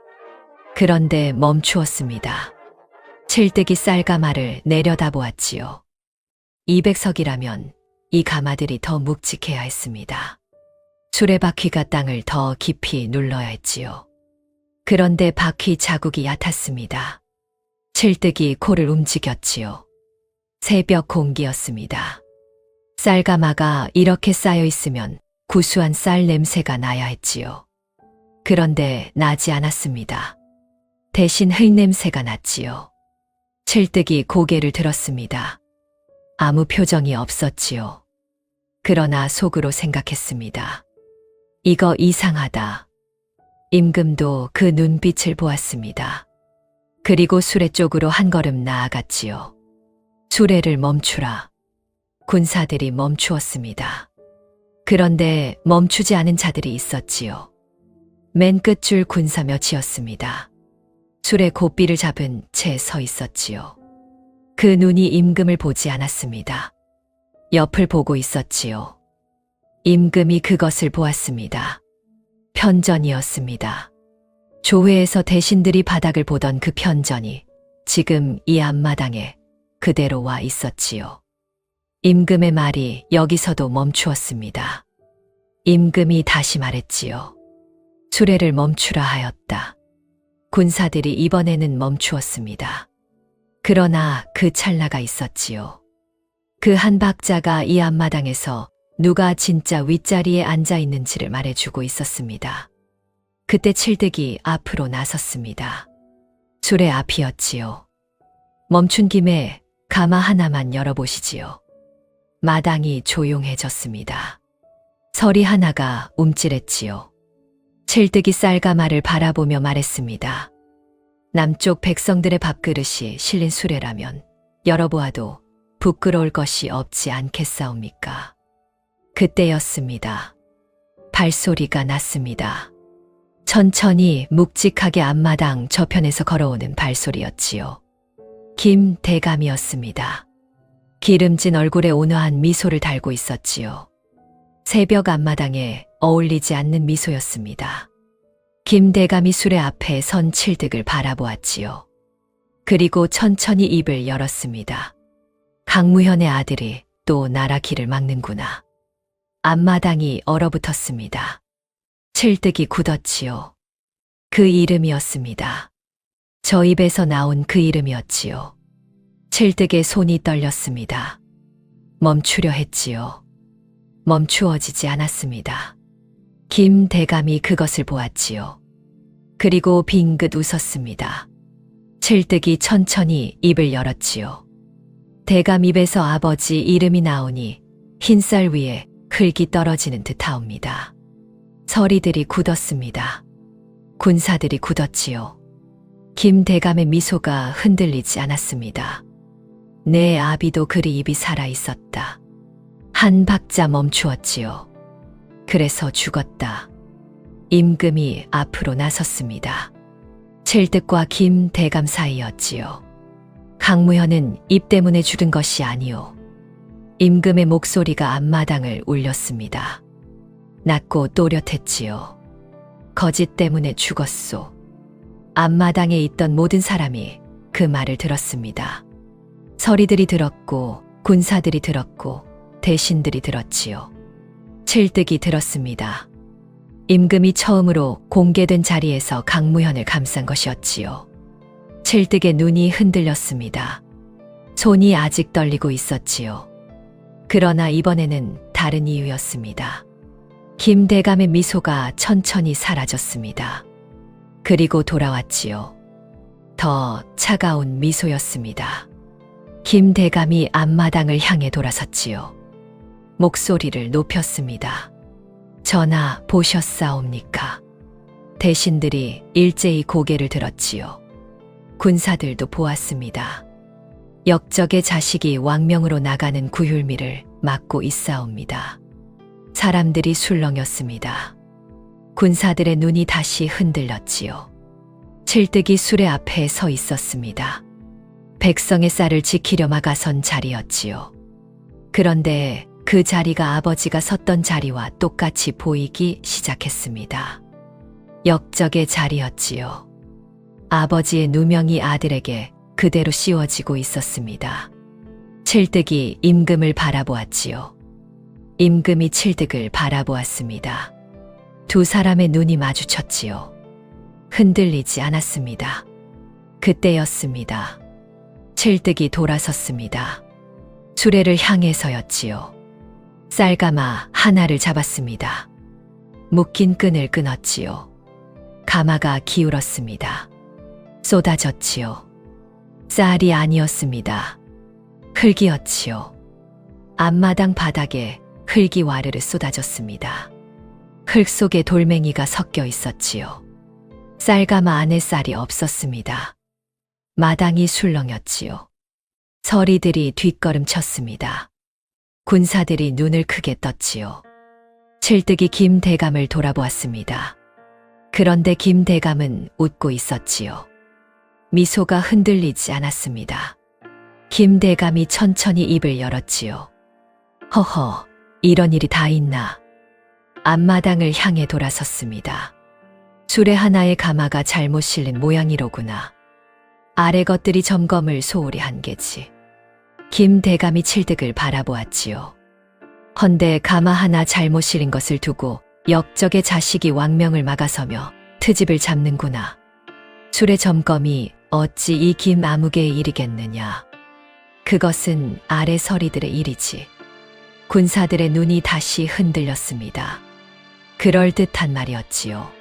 그런데 멈추었습니다. 칠득이 쌀가마를 내려다보았지요. 200석이라면 이 가마들이 더 묵직해야 했습니다. 수레바퀴가 땅을 더 깊이 눌러야 했지요. 그런데 바퀴 자국이 얕았습니다. 칠득이 코를 움직였지요. 새벽 공기였습니다. 쌀가마가 이렇게 쌓여 있으면 구수한 쌀 냄새가 나야 했지요. 그런데 나지 않았습니다. 대신 흙냄새가 났지요. 칠득이 고개를 들었습니다. 아무 표정이 없었지요. 그러나 속으로 생각했습니다. 이거 이상하다. 임금도 그 눈빛을 보았습니다. 그리고 수레 쪽으로 한 걸음 나아갔지요. 수레를 멈추라. 군사들이 멈추었습니다. 그런데 멈추지 않은 자들이 있었지요. 맨 끝줄 군사 몇이었습니다. 수레 고삐를 잡은 채 서 있었지요. 그 눈이 임금을 보지 않았습니다. 옆을 보고 있었지요. 임금이 그것을 보았습니다. 편전이었습니다. 조회에서 대신들이 바닥을 보던 그 편전이 지금 이 앞마당에 그대로 와 있었지요. 임금의 말이 여기서도 멈추었습니다. 임금이 다시 말했지요. 수레를 멈추라 하였다. 군사들이 이번에는 멈추었습니다. 그러나 그 찰나가 있었지요. 그 한 박자가 이 앞마당에서 누가 진짜 윗자리에 앉아 있는지를 말해주고 있었습니다. 그때 칠득이 앞으로 나섰습니다. 수레 앞이었지요. 멈춘 김에 가마 하나만 열어보시지요. 마당이 조용해졌습니다. 서리 하나가 움찔했지요. 칠득이 쌀가마를 바라보며 말했습니다. 남쪽 백성들의 밥그릇이 실린 수레라면 열어보아도 부끄러울 것이 없지 않겠사옵니까? 그때였습니다. 발소리가 났습니다. 천천히 묵직하게 앞마당 저편에서 걸어오는 발소리였지요. 김대감이었습니다. 기름진 얼굴에 온화한 미소를 달고 있었지요. 새벽 앞마당에 어울리지 않는 미소였습니다. 김대감이 수레 앞에 선 칠득을 바라보았지요. 그리고 천천히 입을 열었습니다. 강무현의 아들이 또 나라 길을 막는구나. 앞마당이 얼어붙었습니다. 칠득이 굳었지요. 그 이름이었습니다. 저 입에서 나온 그 이름이었지요. 칠득의 손이 떨렸습니다. 멈추려 했지요. 멈추어지지 않았습니다. 김대감이 그것을 보았지요. 그리고 빙긋 웃었습니다. 칠득이 천천히 입을 열었지요. 대감 입에서 아버지 이름이 나오니 흰쌀 위에 흙이 떨어지는 듯하옵니다. 서리들이 굳었습니다. 군사들이 굳었지요. 김대감의 미소가 흔들리지 않았습니다. 내 아비도 그리 입이 살아 있었다. 한 박자 멈추었지요. 그래서 죽었다. 임금이 앞으로 나섰습니다. 칠득과 김대감 사이였지요. 강무현은 입 때문에 죽은 것이 아니오. 임금의 목소리가 앞마당을 울렸습니다. 낮고 또렷했지요. 거짓 때문에 죽었소. 앞마당에 있던 모든 사람이 그 말을 들었습니다. 서리들이 들었고 군사들이 들었고 대신들이 들었지요. 칠득이 들었습니다. 임금이 처음으로 공개된 자리에서 강무현을 감싼 것이었지요. 칠득의 눈이 흔들렸습니다. 손이 아직 떨리고 있었지요. 그러나 이번에는 다른 이유였습니다. 김대감의 미소가 천천히 사라졌습니다. 그리고 돌아왔지요. 더 차가운 미소였습니다. 김대감이 앞마당을 향해 돌아섰지요. 목소리를 높였습니다. 전하 보셨사옵니까? 대신들이 일제히 고개를 들었지요. 군사들도 보았습니다. 역적의 자식이 왕명으로 나가는 구휼미를 막고 있사옵니다. 사람들이 술렁였습니다. 군사들의 눈이 다시 흔들렸지요. 칠득이 수레 앞에 서 있었습니다. 백성의 쌀을 지키려 막아선 자리였지요. 그런데 그 자리가 아버지가 섰던 자리와 똑같이 보이기 시작했습니다. 역적의 자리였지요. 아버지의 누명이 아들에게 그대로 씌워지고 있었습니다. 칠득이 임금을 바라보았지요. 임금이 칠득을 바라보았습니다. 두 사람의 눈이 마주쳤지요. 흔들리지 않았습니다. 그때였습니다. 칠득이 돌아섰습니다. 수레를 향해서였지요. 쌀가마 하나를 잡았습니다. 묶인 끈을 끊었지요. 가마가 기울었습니다. 쏟아졌지요. 쌀이 아니었습니다. 흙이었지요. 앞마당 바닥에 흙이 와르르 쏟아졌습니다. 흙 속에 돌멩이가 섞여 있었지요. 쌀가마 안에 쌀이 없었습니다. 마당이 술렁였지요. 서리들이 뒷걸음쳤습니다. 군사들이 눈을 크게 떴지요. 칠득이 김대감을 돌아보았습니다. 그런데 김대감은 웃고 있었지요. 미소가 흔들리지 않았습니다. 김대감이 천천히 입을 열었지요. 허허, 이런 일이 다 있나. 앞마당을 향해 돌아섰습니다. 수레 하나의 가마가 잘못 실린 모양이로구나. 아래 것들이 점검을 소홀히 한 게지. 김대감이 칠득을 바라보았지요. 헌데 가마 하나 잘못 실린 것을 두고 역적의 자식이 왕명을 막아서며 트집을 잡는구나. 수레 점검이 어찌 이 김아무개의 일이겠느냐. 그것은 아래 서리들의 일이지. 군사들의 눈이 다시 흔들렸습니다. 그럴듯한 말이었지요.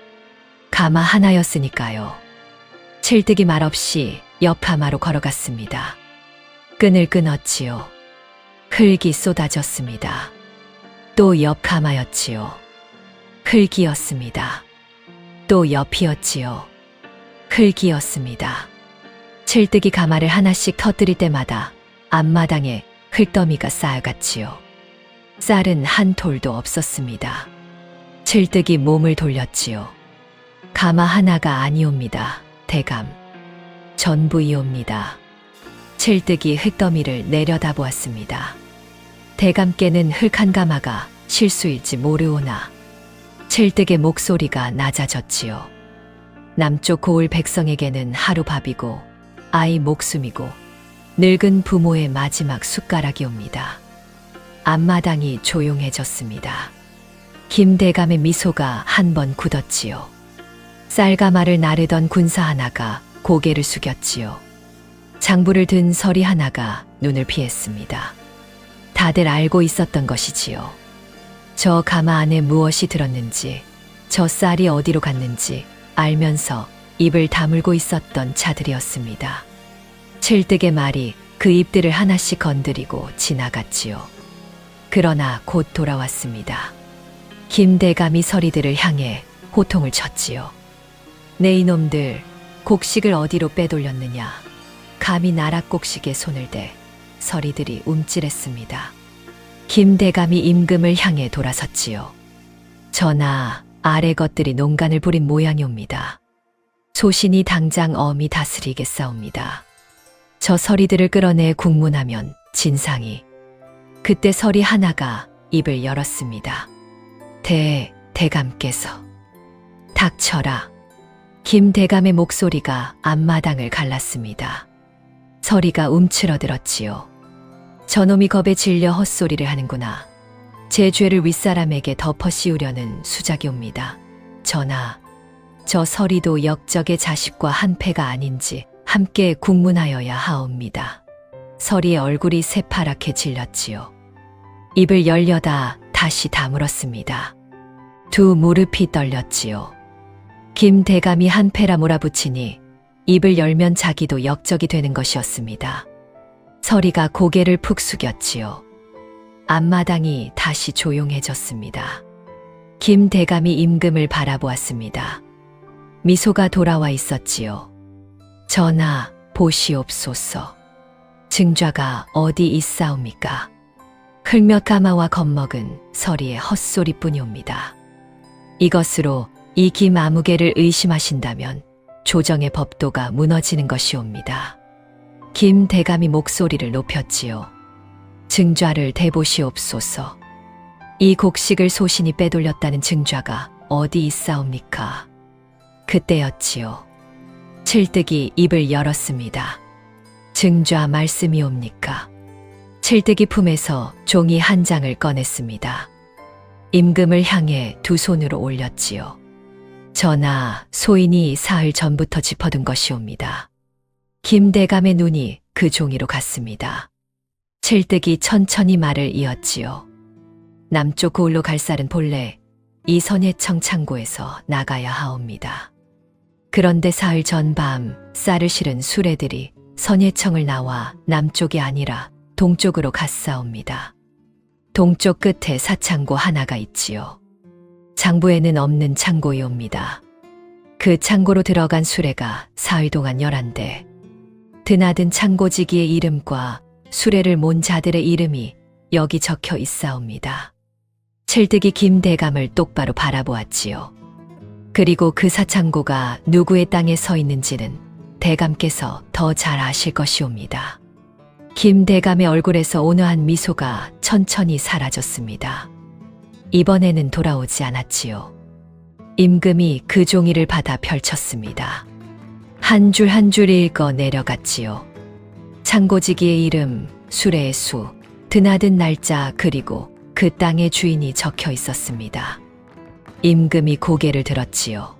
가마 하나였으니까요. 칠득이 말없이 옆하마로 걸어갔습니다. 끈을 끊었지요. 흙이 쏟아졌습니다. 또 옆가마였지요. 흙이었습니다. 또 옆이었지요. 흙이었습니다. 칠득이 가마를 하나씩 터뜨릴 때마다 앞마당에 흙더미가 쌓여갔지요. 쌀은 한 톨도 없었습니다. 칠득이 몸을 돌렸지요. 가마 하나가 아니옵니다. 대감. 전부이옵니다. 칠득이 흙더미를 내려다보았습니다. 대감께는 흙 한 가마가 실수일지 모르오나. 칠득의 목소리가 낮아졌지요. 남쪽 고을 백성에게는 하루밥이고 아이 목숨이고 늙은 부모의 마지막 숟가락이옵니다. 앞마당이 조용해졌습니다. 김대감의 미소가 한 번 굳었지요. 쌀가마를 나르던 군사 하나가 고개를 숙였지요. 장부를 든 서리 하나가 눈을 피했습니다. 다들 알고 있었던 것이지요. 저 가마 안에 무엇이 들었는지, 저 쌀이 어디로 갔는지 알면서 입을 다물고 있었던 자들이었습니다. 칠득의 말이 그 입들을 하나씩 건드리고 지나갔지요. 그러나 곧 돌아왔습니다. 김대감이 서리들을 향해 호통을 쳤지요. 네 이놈들, 곡식을 어디로 빼돌렸느냐. 감히 나락곡식에 손을 대 서리들이 움찔했습니다. 김대감이 임금을 향해 돌아섰지요. 전하, 아래 것들이 농간을 부린 모양이옵니다. 소신이 당장 엄히 다스리겠사옵니다. 저 서리들을 끌어내 국문하면 진상이. 그때 서리 하나가 입을 열었습니다. 대감께서. 닥쳐라. 김대감의 목소리가 앞마당을 갈랐습니다. 서리가 움츠러들었지요. 저놈이 겁에 질려 헛소리를 하는구나. 제 죄를 윗사람에게 덮어 씌우려는 수작이옵니다. 전하, 저 서리도 역적의 자식과 한패가 아닌지 함께 국문하여야 하옵니다. 서리의 얼굴이 새파랗게 질렸지요. 입을 열려다 다시 다물었습니다. 두 무릎이 떨렸지요. 김대감이 한패라 몰아붙이니 입을 열면 자기도 역적이 되는 것이었습니다. 서리가 고개를 푹 숙였지요. 앞마당이 다시 조용해졌습니다. 김대감이 임금을 바라보았습니다. 미소가 돌아와 있었지요. 전하, 보시옵소서. 증좌가 어디 있사옵니까? 흙몇 가마와 겁먹은 서리의 헛소리뿐이옵니다. 이것으로 이 김아무개를 의심하신다면 조정의 법도가 무너지는 것이옵니다. 김 대감이 목소리를 높였지요. 증좌를 대보시옵소서. 이 곡식을 소신이 빼돌렸다는 증좌가 어디 있사옵니까? 그때였지요. 칠득이 입을 열었습니다. 증좌 말씀이옵니까? 칠득이 품에서 종이 한 장을 꺼냈습니다. 임금을 향해 두 손으로 올렸지요. 전하, 소인이 사흘 전부터 짚어둔 것이옵니다. 김대감의 눈이 그 종이로 갔습니다. 칠득이 천천히 말을 이었지요. 남쪽 고을로 갈 쌀은 본래 이 선예청 창고에서 나가야 하옵니다. 그런데 사흘 전 밤 쌀을 실은 수레들이 선예청을 나와 남쪽이 아니라 동쪽으로 갔사옵니다. 동쪽 끝에 사창고 하나가 있지요. 장부에는 없는 창고이옵니다. 그 창고로 들어간 수레가 사흘 동안 11대. 드나든 창고지기의 이름과 수레를 몬 자들의 이름이 여기 적혀 있사옵니다. 칠득이 김대감을 똑바로 바라보았지요. 그리고 그 사창고가 누구의 땅에 서 있는지는 대감께서 더 잘 아실 것이옵니다. 김대감의 얼굴에서 온화한 미소가 천천히 사라졌습니다. 이번에는 돌아오지 않았지요. 임금이 그 종이를 받아 펼쳤습니다. 한 줄 한 줄 읽어 내려갔지요. 창고지기의 이름, 수레의 수, 드나든 날짜 그리고 그 땅의 주인이 적혀 있었습니다. 임금이 고개를 들었지요.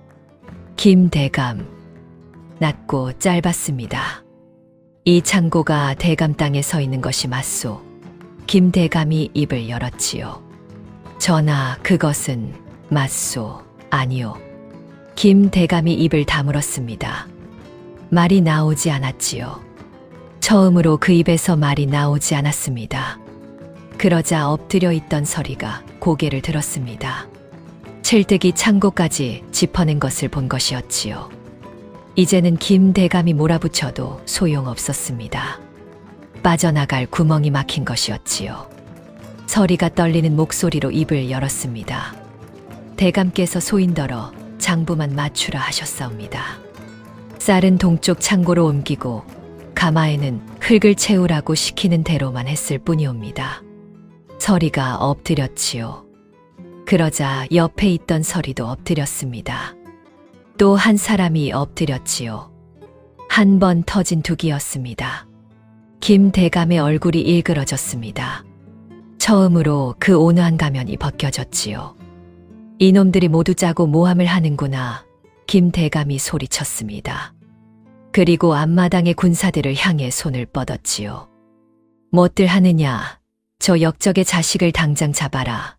김대감. 낮고 짧았습니다. 이 창고가 대감 땅에 서 있는 것이 맞소. 김대감이 입을 열었지요. 전하, 그것은 맞소. 아니요. 김대감이 입을 다물었습니다. 말이 나오지 않았지요. 처음으로 그 입에서 말이 나오지 않았습니다. 그러자 엎드려 있던 서리가 고개를 들었습니다. 칠득이 창고까지 짚어낸 것을 본 것이었지요. 이제는 김대감이 몰아붙여도 소용없었습니다. 빠져나갈 구멍이 막힌 것이었지요. 서리가 떨리는 목소리로 입을 열었습니다. 대감께서 소인더러 장부만 맞추라 하셨사옵니다. 쌀은 동쪽 창고로 옮기고 가마에는 흙을 채우라고 시키는 대로만 했을 뿐이옵니다. 서리가 엎드렸지요. 그러자 옆에 있던 서리도 엎드렸습니다. 또 한 사람이 엎드렸지요. 한 번 터진 둑이었습니다. 김대감의 얼굴이 일그러졌습니다. 처음으로 그 온화한 가면이 벗겨졌지요. 이놈들이 모두 짜고 모함을 하는구나. 김대감이 소리쳤습니다. 그리고 앞마당의 군사들을 향해 손을 뻗었지요. 못들 하느냐? 저 역적의 자식을 당장 잡아라.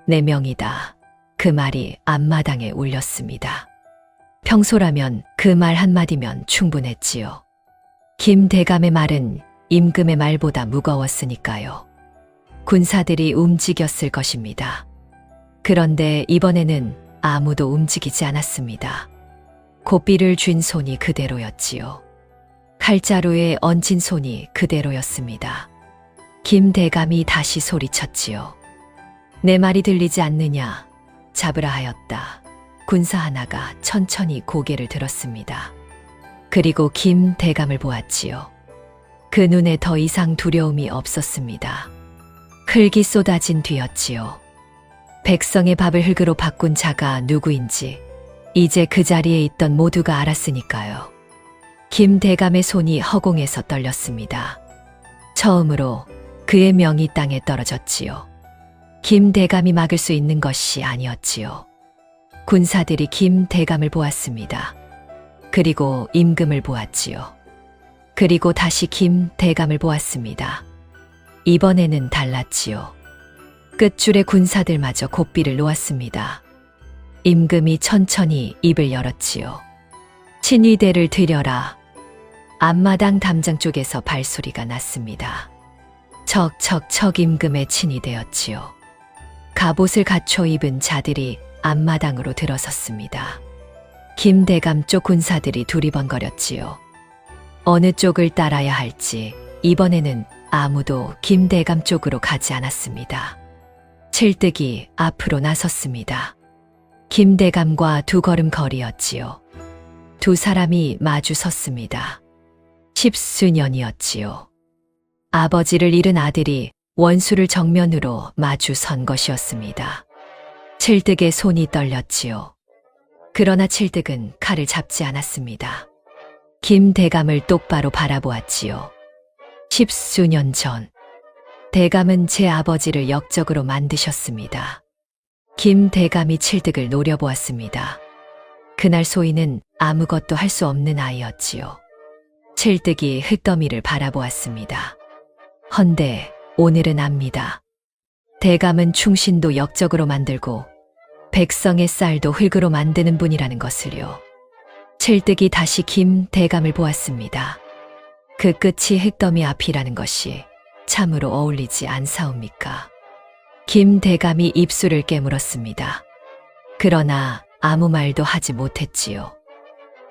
내 명이다. 그 말이 앞마당에 울렸습니다. 평소라면 그 말 한마디면 충분했지요. 김대감의 말은 임금의 말보다 무거웠으니까요. 군사들이 움직였을 것입니다. 그런데 이번에는 아무도 움직이지 않았습니다. 고삐를 쥔 손이 그대로였지요. 칼자루에 얹힌 손이 그대로였습니다. 김대감이 다시 소리쳤지요. 내 말이 들리지 않느냐? 잡으라 하였다. 군사 하나가 천천히 고개를 들었습니다. 그리고 김대감을 보았지요. 그 눈에 더 이상 두려움이 없었습니다. 흙이 쏟아진 뒤였지요. 백성의 밥을 흙으로 바꾼 자가 누구인지 이제 그 자리에 있던 모두가 알았으니까요. 김대감의 손이 허공에서 떨렸습니다. 처음으로 그의 명이 땅에 떨어졌지요. 김대감이 막을 수 있는 것이 아니었지요. 군사들이 김대감을 보았습니다. 그리고 임금을 보았지요. 그리고 다시 김대감을 보았습니다. 이번에는 달랐지요. 끝줄의 군사들마저 고삐를 놓았습니다. 임금이 천천히 입을 열었지요. 친위대를 들여라. 앞마당 담장 쪽에서 발소리가 났습니다. 척척척 임금의 친위대였지요. 갑옷을 갖춰 입은 자들이 앞마당으로 들어섰습니다. 김대감 쪽 군사들이 두리번거렸지요. 어느 쪽을 따라야 할지 이번에는 아무도 김대감 쪽으로 가지 않았습니다. 칠득이 앞으로 나섰습니다. 김대감과 두 걸음 거리였지요. 두 사람이 마주 섰습니다. 10수년이었지요. 아버지를 잃은 아들이 원수를 정면으로 마주 선 것이었습니다. 칠득의 손이 떨렸지요. 그러나 칠득은 칼을 잡지 않았습니다. 김대감을 똑바로 바라보았지요. 10수년 전, 대감은 제 아버지를 역적으로 만드셨습니다. 김대감이 칠득을 노려보았습니다. 그날 소인은 아무것도 할 수 없는 아이였지요. 칠득이 흙더미를 바라보았습니다. 헌데 오늘은 압니다. 대감은 충신도 역적으로 만들고 백성의 쌀도 흙으로 만드는 분이라는 것을요. 칠득이 다시 김대감을 보았습니다. 그 끝이 흙더미 앞이라는 것이 참으로 어울리지 않사옵니까? 김대감이 입술을 깨물었습니다. 그러나 아무 말도 하지 못했지요.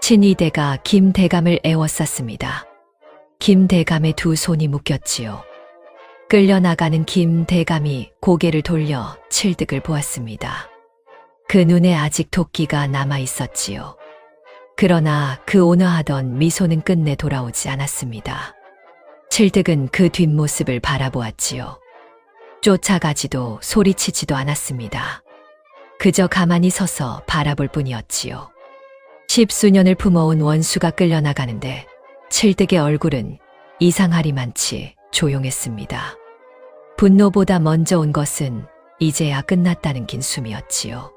친이대가 김대감을 애워쌌습니다. 김대감의 두 손이 묶였지요. 끌려나가는 김대감이 고개를 돌려 칠득을 보았습니다. 그 눈에 아직 도끼가 남아 있었지요. 그러나 그 온화하던 미소는 끝내 돌아오지 않았습니다. 칠득은 그 뒷모습을 바라보았지요. 쫓아가지도 소리치지도 않았습니다. 그저 가만히 서서 바라볼 뿐이었지요. 10수년을 품어온 원수가 끌려나가는데 칠득의 얼굴은 이상하리만치 조용했습니다. 분노보다 먼저 온 것은 이제야 끝났다는 긴 숨이었지요.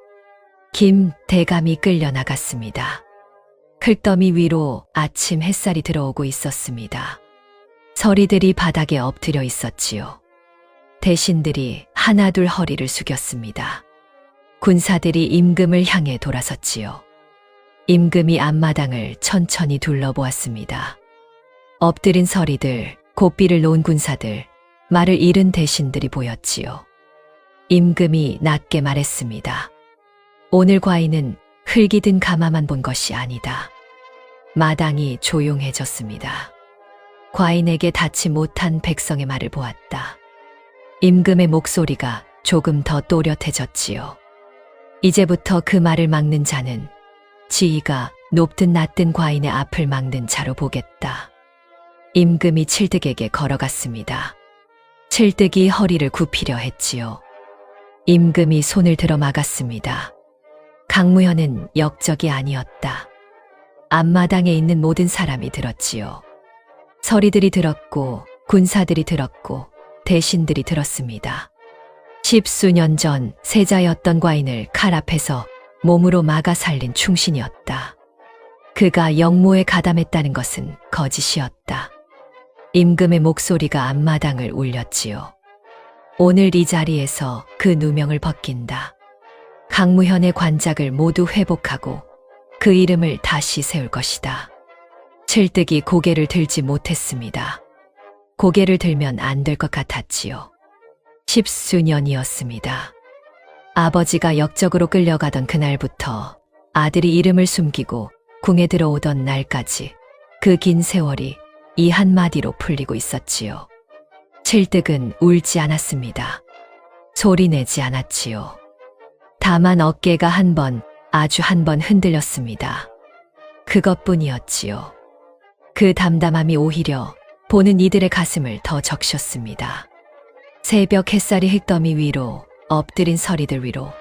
김대감이 끌려나갔습니다. 흙더미 위로 아침 햇살이 들어오고 있었습니다. 서리들이 바닥에 엎드려 있었지요. 대신들이 하나둘 허리를 숙였습니다. 군사들이 임금을 향해 돌아섰지요. 임금이 앞마당을 천천히 둘러보았습니다. 엎드린 서리들, 고삐를 놓은 군사들, 말을 잃은 대신들이 보였지요. 임금이 낮게 말했습니다. 오늘 과인은 흙이 든 가마만 본 것이 아니다. 마당이 조용해졌습니다. 과인에게 닿지 못한 백성의 말을 보았다. 임금의 목소리가 조금 더 또렷해졌지요. 이제부터 그 말을 막는 자는 지위가 높든 낮든 과인의 앞을 막는 자로 보겠다. 임금이 칠득에게 걸어갔습니다. 칠득이 허리를 굽히려 했지요. 임금이 손을 들어 막았습니다. 강무현은 역적이 아니었다. 앞마당에 있는 모든 사람이 들었지요. 서리들이 들었고 군사들이 들었고 대신들이 들었습니다. 10수년 전 세자였던 과인을 칼 앞에서 몸으로 막아 살린 충신이었다. 그가 역모에 가담했다는 것은 거짓이었다. 임금의 목소리가 앞마당을 울렸지요. 오늘 이 자리에서 그 누명을 벗긴다. 강무현의 관작을 모두 회복하고 그 이름을 다시 세울 것이다. 칠득이 고개를 들지 못했습니다. 고개를 들면 안 될 것 같았지요. 10수년이었습니다. 아버지가 역적으로 끌려가던 그날부터 아들이 이름을 숨기고 궁에 들어오던 날까지 그 긴 세월이 이 한마디로 풀리고 있었지요. 칠득은 울지 않았습니다. 소리내지 않았지요. 다만 어깨가 아주 한 번 흔들렸습니다. 그것뿐이었지요. 그 담담함이 오히려 보는 이들의 가슴을 더 적셨습니다. 새벽 햇살이 흙더미 위로, 엎드린 서리들 위로,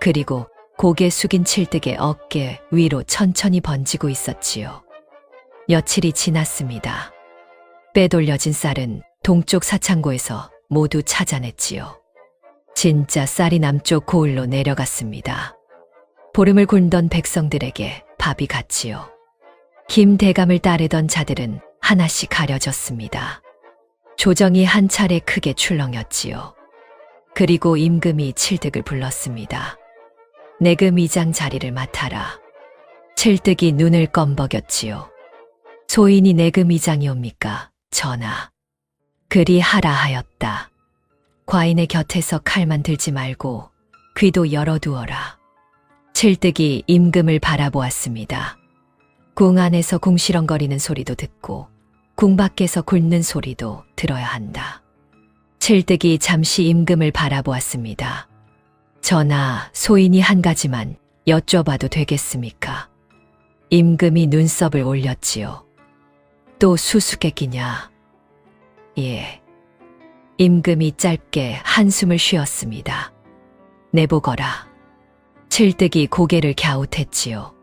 그리고 고개 숙인 칠득의 어깨 위로 천천히 번지고 있었지요. 며칠이 지났습니다. 빼돌려진 쌀은 동쪽 사창고에서 모두 찾아냈지요. 진짜 쌀이 남쪽 고을로 내려갔습니다. 보름을 굶던 백성들에게 밥이 갔지요. 김대감을 따르던 자들은 하나씩 가려졌습니다. 조정이 한 차례 크게 출렁였지요. 그리고 임금이 칠득을 불렀습니다. 내금 이장 자리를 맡아라. 칠득이 눈을 껌벅였지요. 소인이 내금 이장이옵니까, 전하. 그리 하라 하였다. 과인의 곁에서 칼만 들지 말고 귀도 열어두어라. 칠득이 임금을 바라보았습니다. 궁 안에서 궁시렁거리는 소리도 듣고 궁 밖에서 굴는 소리도 들어야 한다. 칠득이 잠시 임금을 바라보았습니다. 전하, 소인이 한 가지만 여쭤봐도 되겠습니까? 임금이 눈썹을 올렸지요. 또 수수께끼냐? 예. 임금이 짧게 한숨을 쉬었습니다. 내보거라. 칠득이 고개를 갸웃했지요.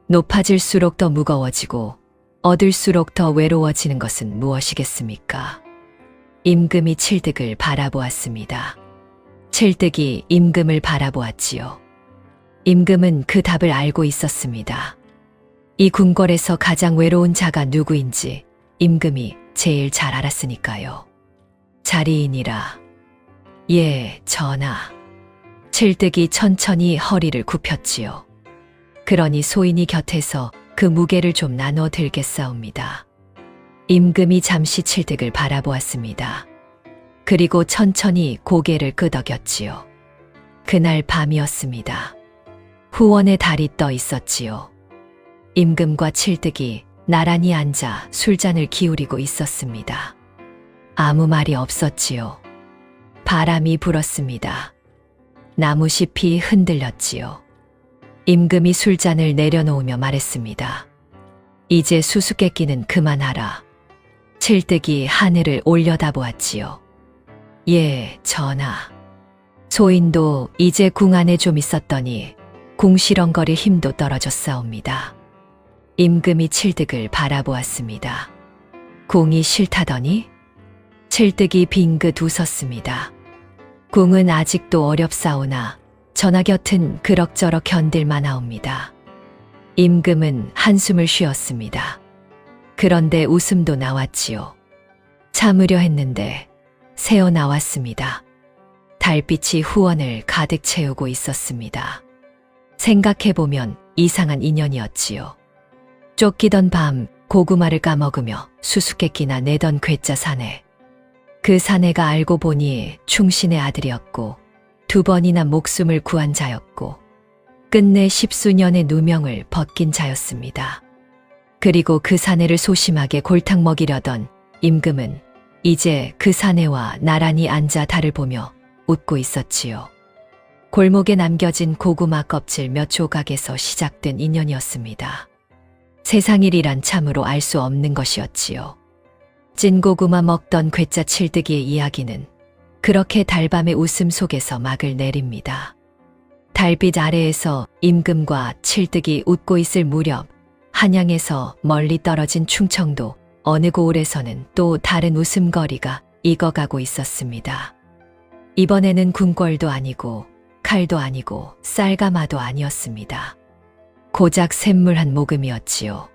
높아질수록 더 무거워지고 얻을수록 더 외로워지는 것은 무엇이겠습니까? 임금이 칠득을 바라보았습니다. 칠득이 임금을 바라보았지요. 임금은 그 답을 알고 있었습니다. 이 궁궐에서 가장 외로운 자가 누구인지 임금이 제일 잘 알았으니까요. 자리이니라. 예, 전하. 칠득이 천천히 허리를 굽혔지요. 그러니 소인이 곁에서 그 무게를 좀 나눠 들겠사옵니다. 임금이 잠시 칠득을 바라보았습니다. 그리고 천천히 고개를 끄덕였지요. 그날 밤이었습니다. 후원의 달이 떠 있었지요. 임금과 칠득이 나란히 앉아 술잔을 기울이고 있었습니다. 아무 말이 없었지요. 바람이 불었습니다. 나무잎이 흔들렸지요. 임금이 술잔을 내려놓으며 말했습니다. 이제 수수께끼는 그만하라. 칠득이 하늘을 올려다보았지요. 예, 전하. 소인도 이제 궁 안에 좀 있었더니 궁시렁거릴 힘도 떨어졌사옵니다. 임금이 칠득을 바라보았습니다. 궁이 싫다더니? 칠득이 빙긋 웃었습니다. 궁은 아직도 어렵사오나 전하 곁은 그럭저럭 견딜만하옵니다. 임금은 한숨을 쉬었습니다. 그런데 웃음도 나왔지요. 참으려 했는데 새어 나왔습니다. 달빛이 후원을 가득 채우고 있었습니다. 생각해보면 이상한 인연이었지요. 쫓기던 밤 고구마를 까먹으며 수수께끼나 내던 괴짜 사내. 그 사내가 알고 보니 충신의 아들이었고 2번이나 목숨을 구한 자였고 끝내 10수년의 누명을 벗긴 자였습니다. 그리고 그 사내를 소심하게 골탕 먹이려던 임금은 이제 그 사내와 나란히 앉아 달을 보며 웃고 있었지요. 골목에 남겨진 고구마 껍질 몇 조각에서 시작된 인연이었습니다. 세상일이란 참으로 알 수 없는 것이었지요. 찐고구마 먹던 괴짜 칠득이의 이야기는 그렇게 달밤의 웃음 속에서 막을 내립니다. 달빛 아래에서 임금과 칠득이 웃고 있을 무렵 한양에서 멀리 떨어진 충청도 어느 고을에서는 또 다른 웃음거리가 익어가고 있었습니다. 이번에는 궁궐도 아니고 칼도 아니고 쌀가마도 아니었습니다. 고작 샘물 한 모금이었지요.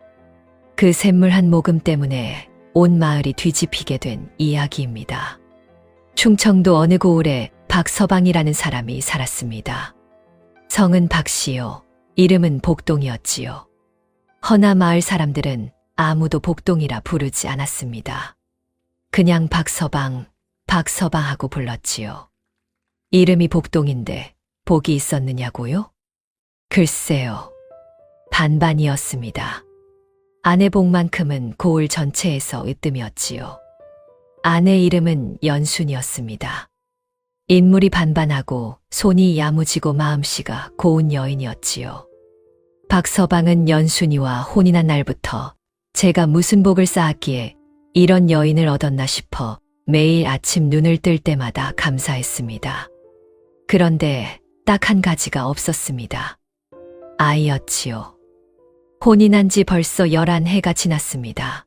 그 샘물 한 모금 때문에 온 마을이 뒤집히게 된 이야기입니다. 충청도 어느 고을에 박서방이라는 사람이 살았습니다. 성은 박씨요. 이름은 복동이었지요. 허나 마을 사람들은 아무도 복동이라 부르지 않았습니다. 그냥 박서방, 박서방하고 불렀지요. 이름이 복동인데 복이 있었느냐고요? 글쎄요. 반반이었습니다. 아내 복만큼은 고을 전체에서 으뜸이었지요. 아내 이름은 연순이었습니다. 인물이 반반하고 손이 야무지고 마음씨가 고운 여인이었지요. 박서방은 연순이와 혼인한 날부터 제가 무슨 복을 쌓았기에 이런 여인을 얻었나 싶어 매일 아침 눈을 뜰 때마다 감사했습니다. 그런데 딱 한 가지가 없었습니다. 아이였지요. 혼인한 지 벌써 11해가 지났습니다.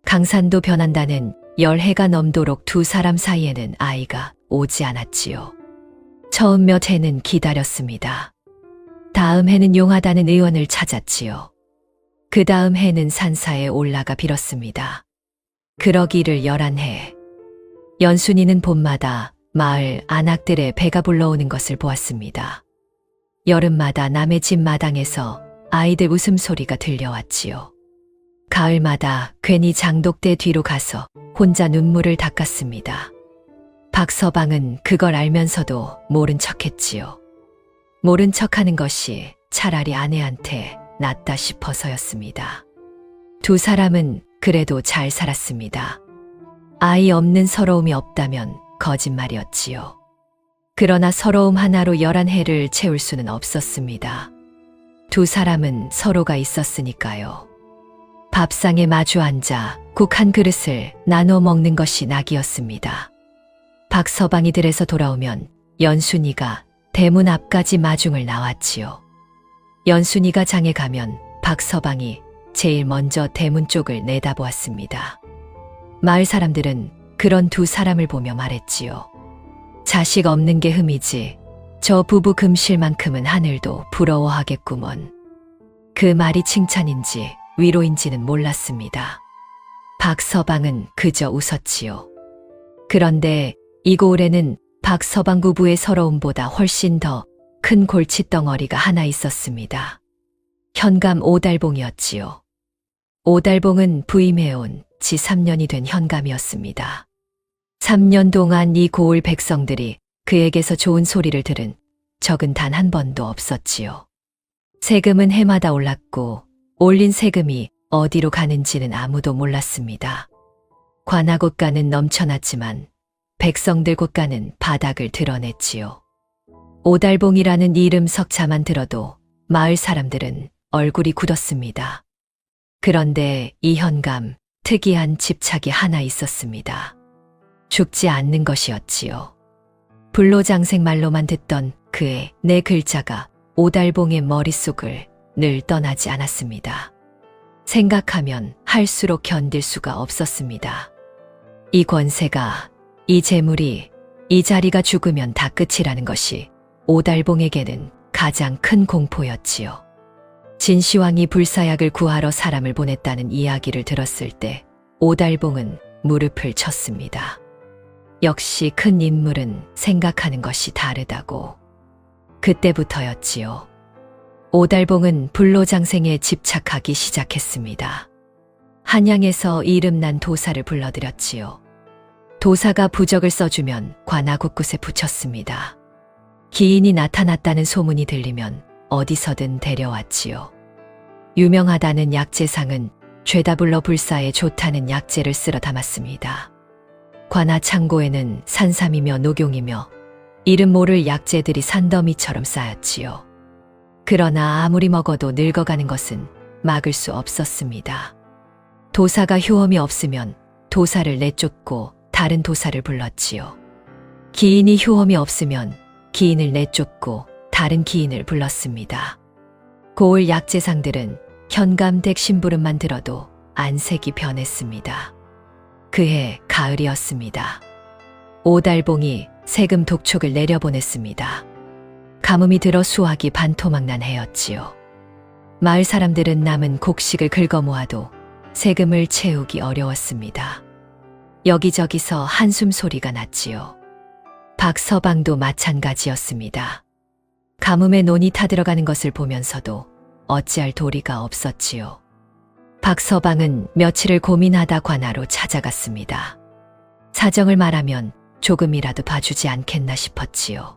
강산도 변한다는 10해가 넘도록 두 사람 사이에는 아이가 오지 않았지요. 처음 몇 해는 기다렸습니다. 다음 해는 용하다는 의원을 찾았지요. 그 다음 해는 산사에 올라가 빌었습니다. 그러기를 11해. 연순이는 봄마다 마을 안악들의 배가 불러오는 것을 보았습니다. 여름마다 남의 집 마당에서 아이들 웃음소리가 들려왔지요. 가을마다 괜히 장독대 뒤로 가서 혼자 눈물을 닦았습니다. 박서방은 그걸 알면서도 모른 척했지요. 모른 척하는 것이 차라리 아내한테 낫다 싶어서였습니다. 두 사람은 그래도 잘 살았습니다. 아이 없는 서러움이 없다면 거짓말이었지요. 그러나 서러움 하나로 11해를 채울 수는 없었습니다. 두 사람은 서로가 있었으니까요. 밥상에 마주 앉아 국 한 그릇을 나눠 먹는 것이 낙이었습니다. 박서방이 들에서 돌아오면 연순이가 대문 앞까지 마중을 나왔지요. 연순이가 장에 가면 박서방이 제일 먼저 대문 쪽을 내다보았습니다. 마을 사람들은 그런 두 사람을 보며 말했지요. 자식 없는 게 흠이지 저 부부 금실만큼은 하늘도 부러워하겠구먼. 그 말이 칭찬인지 위로인지는 몰랐습니다. 박서방은 그저 웃었지요. 그런데 이 고을에는 박서방 부부의 서러움보다 훨씬 더 큰 골칫덩어리가 하나 있었습니다. 현감 오달봉이었지요. 오달봉은 부임해온 지 3년이 된 현감이었습니다. 3년 동안 이 고을 백성들이 그에게서 좋은 소리를 들은 적은 단 한 번도 없었지요. 세금은 해마다 올랐고 올린 세금이 어디로 가는지는 아무도 몰랐습니다. 관아곳간은 넘쳐났지만 백성들 곳간은 바닥을 드러냈지요. 오달봉이라는 이름 석자만 들어도 마을 사람들은 얼굴이 굳었습니다. 그런데 이 현감 특이한 집착이 하나 있었습니다. 죽지 않는 것이었지요. 불로장생 말로만 듣던 그의 네 글자가 오달봉의 머릿속을 늘 떠나지 않았습니다. 생각하면 할수록 견딜 수가 없었습니다. 이 권세가, 이 재물이, 이 자리가 죽으면 다 끝이라는 것이 오달봉에게는 가장 큰 공포였지요. 진시황이 불사약을 구하러 사람을 보냈다는 이야기를 들었을 때 오달봉은 무릎을 쳤습니다. 역시 큰 인물은 생각하는 것이 다르다고. 그때부터였지요. 오달봉은 불로장생에 집착하기 시작했습니다. 한양에서 이름난 도사를 불러들였지요. 도사가 부적을 써주면 관아 곳곳에 붙였습니다. 기인이 나타났다는 소문이 들리면 어디서든 데려왔지요. 유명하다는 약재상은 죄다 불러 불사에 좋다는 약재를 쓸어 담았습니다. 관아 창고에는 산삼이며 녹용이며 이름 모를 약재들이 산더미처럼 쌓였지요. 그러나 아무리 먹어도 늙어가는 것은 막을 수 없었습니다. 도사가 효험이 없으면 도사를 내쫓고 다른 도사를 불렀지요. 기인이 효험이 없으면 기인을 내쫓고 다른 기인을 불렀습니다. 고을 약재상들은 현감댁 심부름만 들어도 안색이 변했습니다. 그해 가을이었습니다. 오달봉이 세금 독촉을 내려보냈습니다. 가뭄이 들어 수확이 반토막난 해였지요. 마을 사람들은 남은 곡식을 긁어 모아도 세금을 채우기 어려웠습니다. 여기저기서 한숨 소리가 났지요. 박서방도 마찬가지였습니다. 가뭄에 논이 타들어가는 것을 보면서도 어찌할 도리가 없었지요. 박서방은 며칠을 고민하다 관아로 찾아갔습니다. 사정을 말하면 조금이라도 봐주지 않겠나 싶었지요.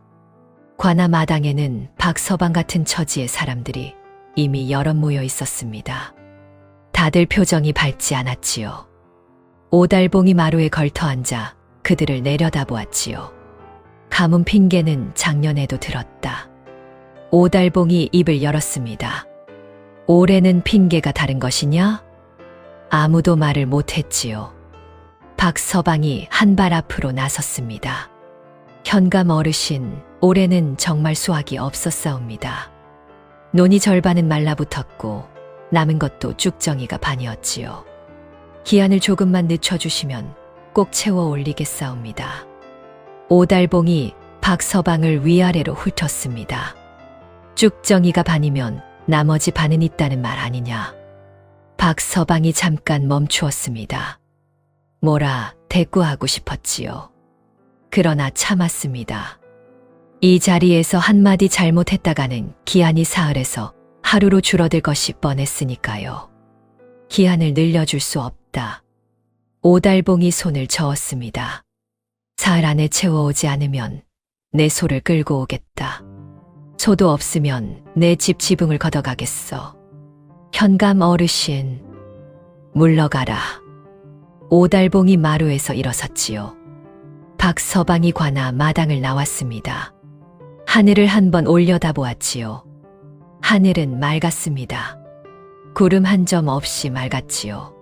관아 마당에는 박서방 같은 처지의 사람들이 이미 여럿 모여 있었습니다. 다들 표정이 밝지 않았지요. 오달봉이 마루에 걸터 앉아 그들을 내려다보았지요. 가뭄 핑계는 작년에도 들었다. 오달봉이 입을 열었습니다. 올해는 핑계가 다른 것이냐? 아무도 말을 못했지요. 박서방이 한 발 앞으로 나섰습니다. 현감 어르신, 올해는 정말 수확이 없었사옵니다. 논이 절반은 말라붙었고 남은 것도 쭉정이가 반이었지요. 기한을 조금만 늦춰주시면 꼭 채워 올리겠사옵니다. 오달봉이 박서방을 위아래로 훑었습니다. 쭉정이가 반이면 나머지 반은 있다는 말 아니냐. 박서방이 잠깐 멈추었습니다. 뭐라 대꾸하고 싶었지요. 그러나 참았습니다. 이 자리에서 한마디 잘못했다가는 기한이 사흘에서 하루로 줄어들 것이 뻔했으니까요. 기한을 늘려줄 수 없다. 오달봉이 손을 저었습니다. 사흘 안에 채워오지 않으면 내 소를 끌고 오겠다. 소도 없으면 내 집 지붕을 걷어가겠어. 현감 어르신. 물러가라. 오달봉이 마루에서 일어섰지요. 박서방이 관아 마당을 나왔습니다. 하늘을 한번 올려다보았지요. 하늘은 맑았습니다. 구름 한 점 없이 맑았지요.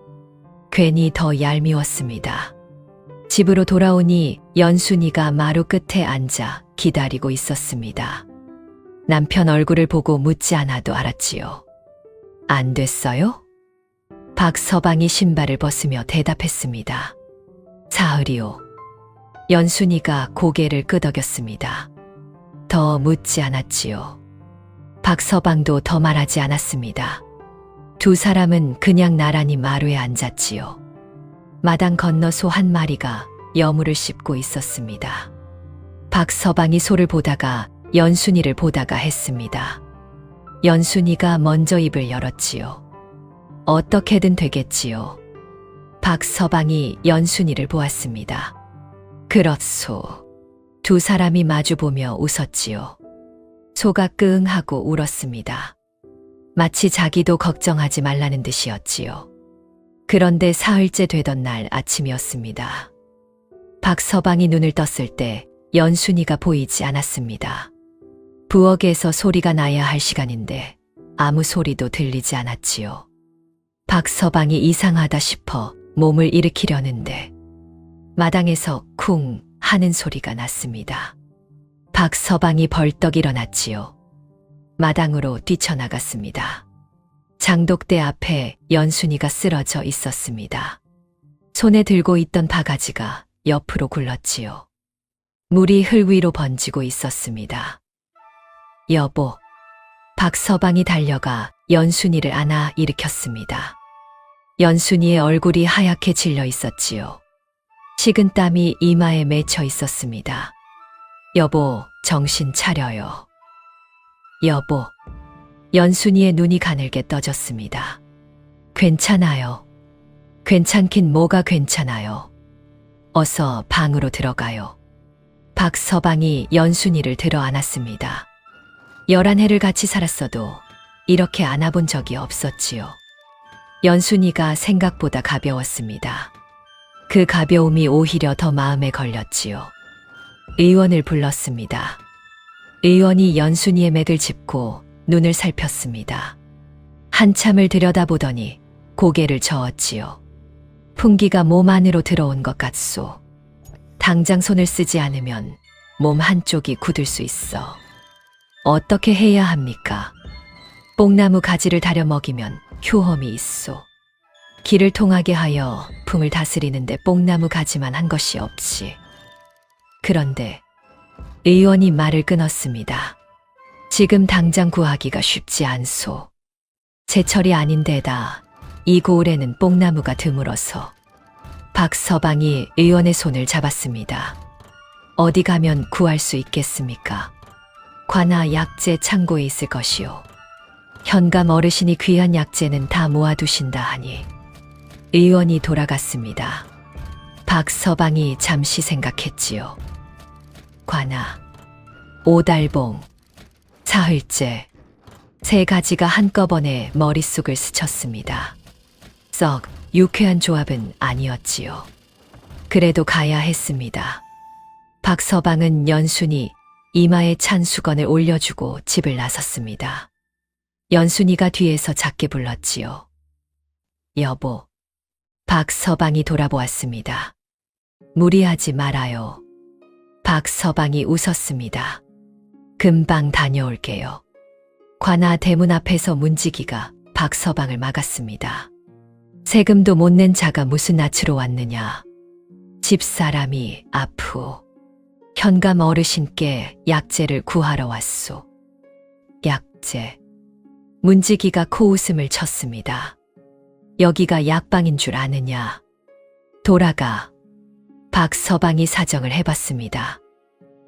괜히 더 얄미웠습니다. 집으로 돌아오니 연순이가 마루 끝에 앉아 기다리고 있었습니다. 남편 얼굴을 보고 묻지 않아도 알았지요. 안 됐어요? 박서방이 신발을 벗으며 대답했습니다. 사흘이요. 연순이가 고개를 끄덕였습니다. 더 묻지 않았지요. 박서방도 더 말하지 않았습니다. 두 사람은 그냥 나란히 마루에 앉았지요. 마당 건너 소 한 마리가 여물을 씹고 있었습니다. 박서방이 소를 보다가 연순이를 보다가 했습니다. 연순이가 먼저 입을 열었지요. 어떻게든 되겠지요. 박서방이 연순이를 보았습니다. 그렇소. 두 사람이 마주보며 웃었지요. 소가 끙하고 울었습니다. 마치 자기도 걱정하지 말라는 듯이었지요. 그런데 사흘째 되던 날 아침이었습니다. 박서방이 눈을 떴을 때 연순이가 보이지 않았습니다. 부엌에서 소리가 나야 할 시간인데 아무 소리도 들리지 않았지요. 박서방이 이상하다 싶어 몸을 일으키려는데 마당에서 쿵 하는 소리가 났습니다. 박서방이 벌떡 일어났지요. 마당으로 뛰쳐나갔습니다. 장독대 앞에 연순이가 쓰러져 있었습니다. 손에 들고 있던 바가지가 옆으로 굴렀지요. 물이 흙 위로 번지고 있었습니다. 여보, 박서방이 달려가 연순이를 안아 일으켰습니다. 연순이의 얼굴이 하얗게 질려 있었지요. 식은 땀이 이마에 맺혀 있었습니다. 여보, 정신 차려요. 여보, 연순이의 눈이 가늘게 떠졌습니다. 괜찮아요. 괜찮긴 뭐가 괜찮아요. 어서 방으로 들어가요. 박서방이 연순이를 들어 안았습니다. 11해를 같이 살았어도 이렇게 안아본 적이 없었지요. 연순이가 생각보다 가벼웠습니다. 그 가벼움이 오히려 더 마음에 걸렸지요. 의원을 불렀습니다. 의원이 연순이의 맥을 짚고 눈을 살폈습니다. 한참을 들여다보더니 고개를 저었지요. 풍기가 몸 안으로 들어온 것 같소. 당장 손을 쓰지 않으면 몸 한쪽이 굳을 수 있어. 어떻게 해야 합니까? 뽕나무 가지를 다려 먹이면 효험이 있소. 기를 통하게 하여 풍을 다스리는데 뽕나무 가지만 한 것이 없지. 그런데 의원이 말을 끊었습니다. 지금 당장 구하기가 쉽지 않소. 제철이 아닌데다 이 고을에는 뽕나무가 드물어서. 박서방이 의원의 손을 잡았습니다. 어디 가면 구할 수 있겠습니까? 관아 약재 창고에 있을 것이요. 현감 어르신이 귀한 약재는 다 모아두신다 하니. 의원이 돌아갔습니다. 박서방이 잠시 생각했지요. 관아, 오달봉, 사흘째, 세 가지가 한꺼번에 머릿속을 스쳤습니다. 썩 유쾌한 조합은 아니었지요. 그래도 가야 했습니다. 박서방은 연순이 이마에 찬 수건을 올려주고 집을 나섰습니다. 연순이가 뒤에서 작게 불렀지요. 여보. 박서방이 돌아보았습니다. 무리하지 말아요. 박서방이 웃었습니다. 금방 다녀올게요. 관아 대문 앞에서 문지기가 박서방을 막았습니다. 세금도 못 낸 자가 무슨 낯으로 왔느냐. 집사람이 아프오. 현감 어르신께 약재를 구하러 왔소. 약재. 문지기가 코웃음을 쳤습니다. 여기가 약방인 줄 아느냐. 돌아가. 박서방이 사정을 해봤습니다.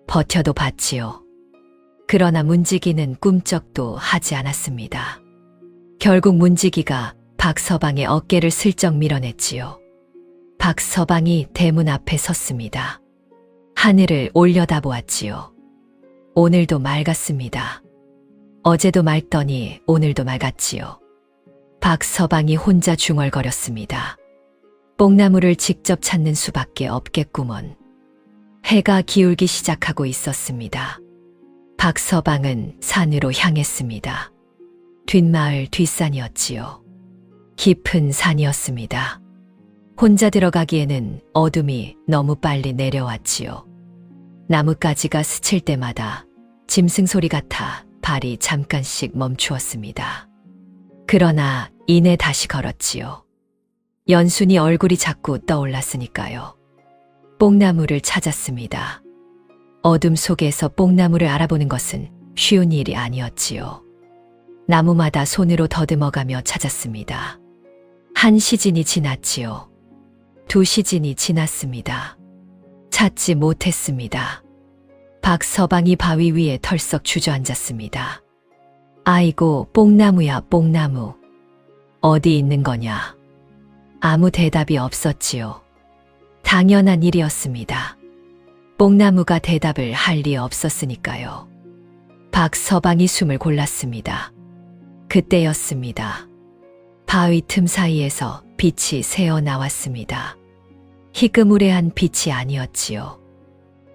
버텨도 봤지요. 그러나 문지기는 꿈쩍도 하지 않았습니다. 결국 문지기가 박서방의 어깨를 슬쩍 밀어냈지요. 박서방이 대문 앞에 섰습니다. 하늘을 올려다보았지요. 오늘도 맑았습니다. 어제도 맑더니 오늘도 맑았지요. 박서방이 혼자 중얼거렸습니다. 뽕나무를 직접 찾는 수밖에 없겠구먼. 해가 기울기 시작하고 있었습니다. 박서방은 산으로 향했습니다. 뒷마을 뒷산이었지요. 깊은 산이었습니다. 혼자 들어가기에는 어둠이 너무 빨리 내려왔지요. 나뭇가지가 스칠 때마다 짐승 소리 같아 발이 잠깐씩 멈추었습니다. 그러나 이내 다시 걸었지요. 연순이 얼굴이 자꾸 떠올랐으니까요. 뽕나무를 찾았습니다. 어둠 속에서 뽕나무를 알아보는 것은 쉬운 일이 아니었지요. 나무마다 손으로 더듬어가며 찾았습니다. 한 시즌이 지났지요. 2시즌이 지났습니다. 찾지 못했습니다. 박서방이 바위 위에 털썩 주저앉았습니다. 아이고, 뽕나무야, 뽕나무. 어디 있는 거냐? 아무 대답이 없었지요. 당연한 일이었습니다. 뽕나무가 대답을 할 리 없었으니까요. 박서방이 숨을 골랐습니다. 그때였습니다. 바위 틈 사이에서 빛이 새어 나왔습니다. 희끄무레한 빛이 아니었지요.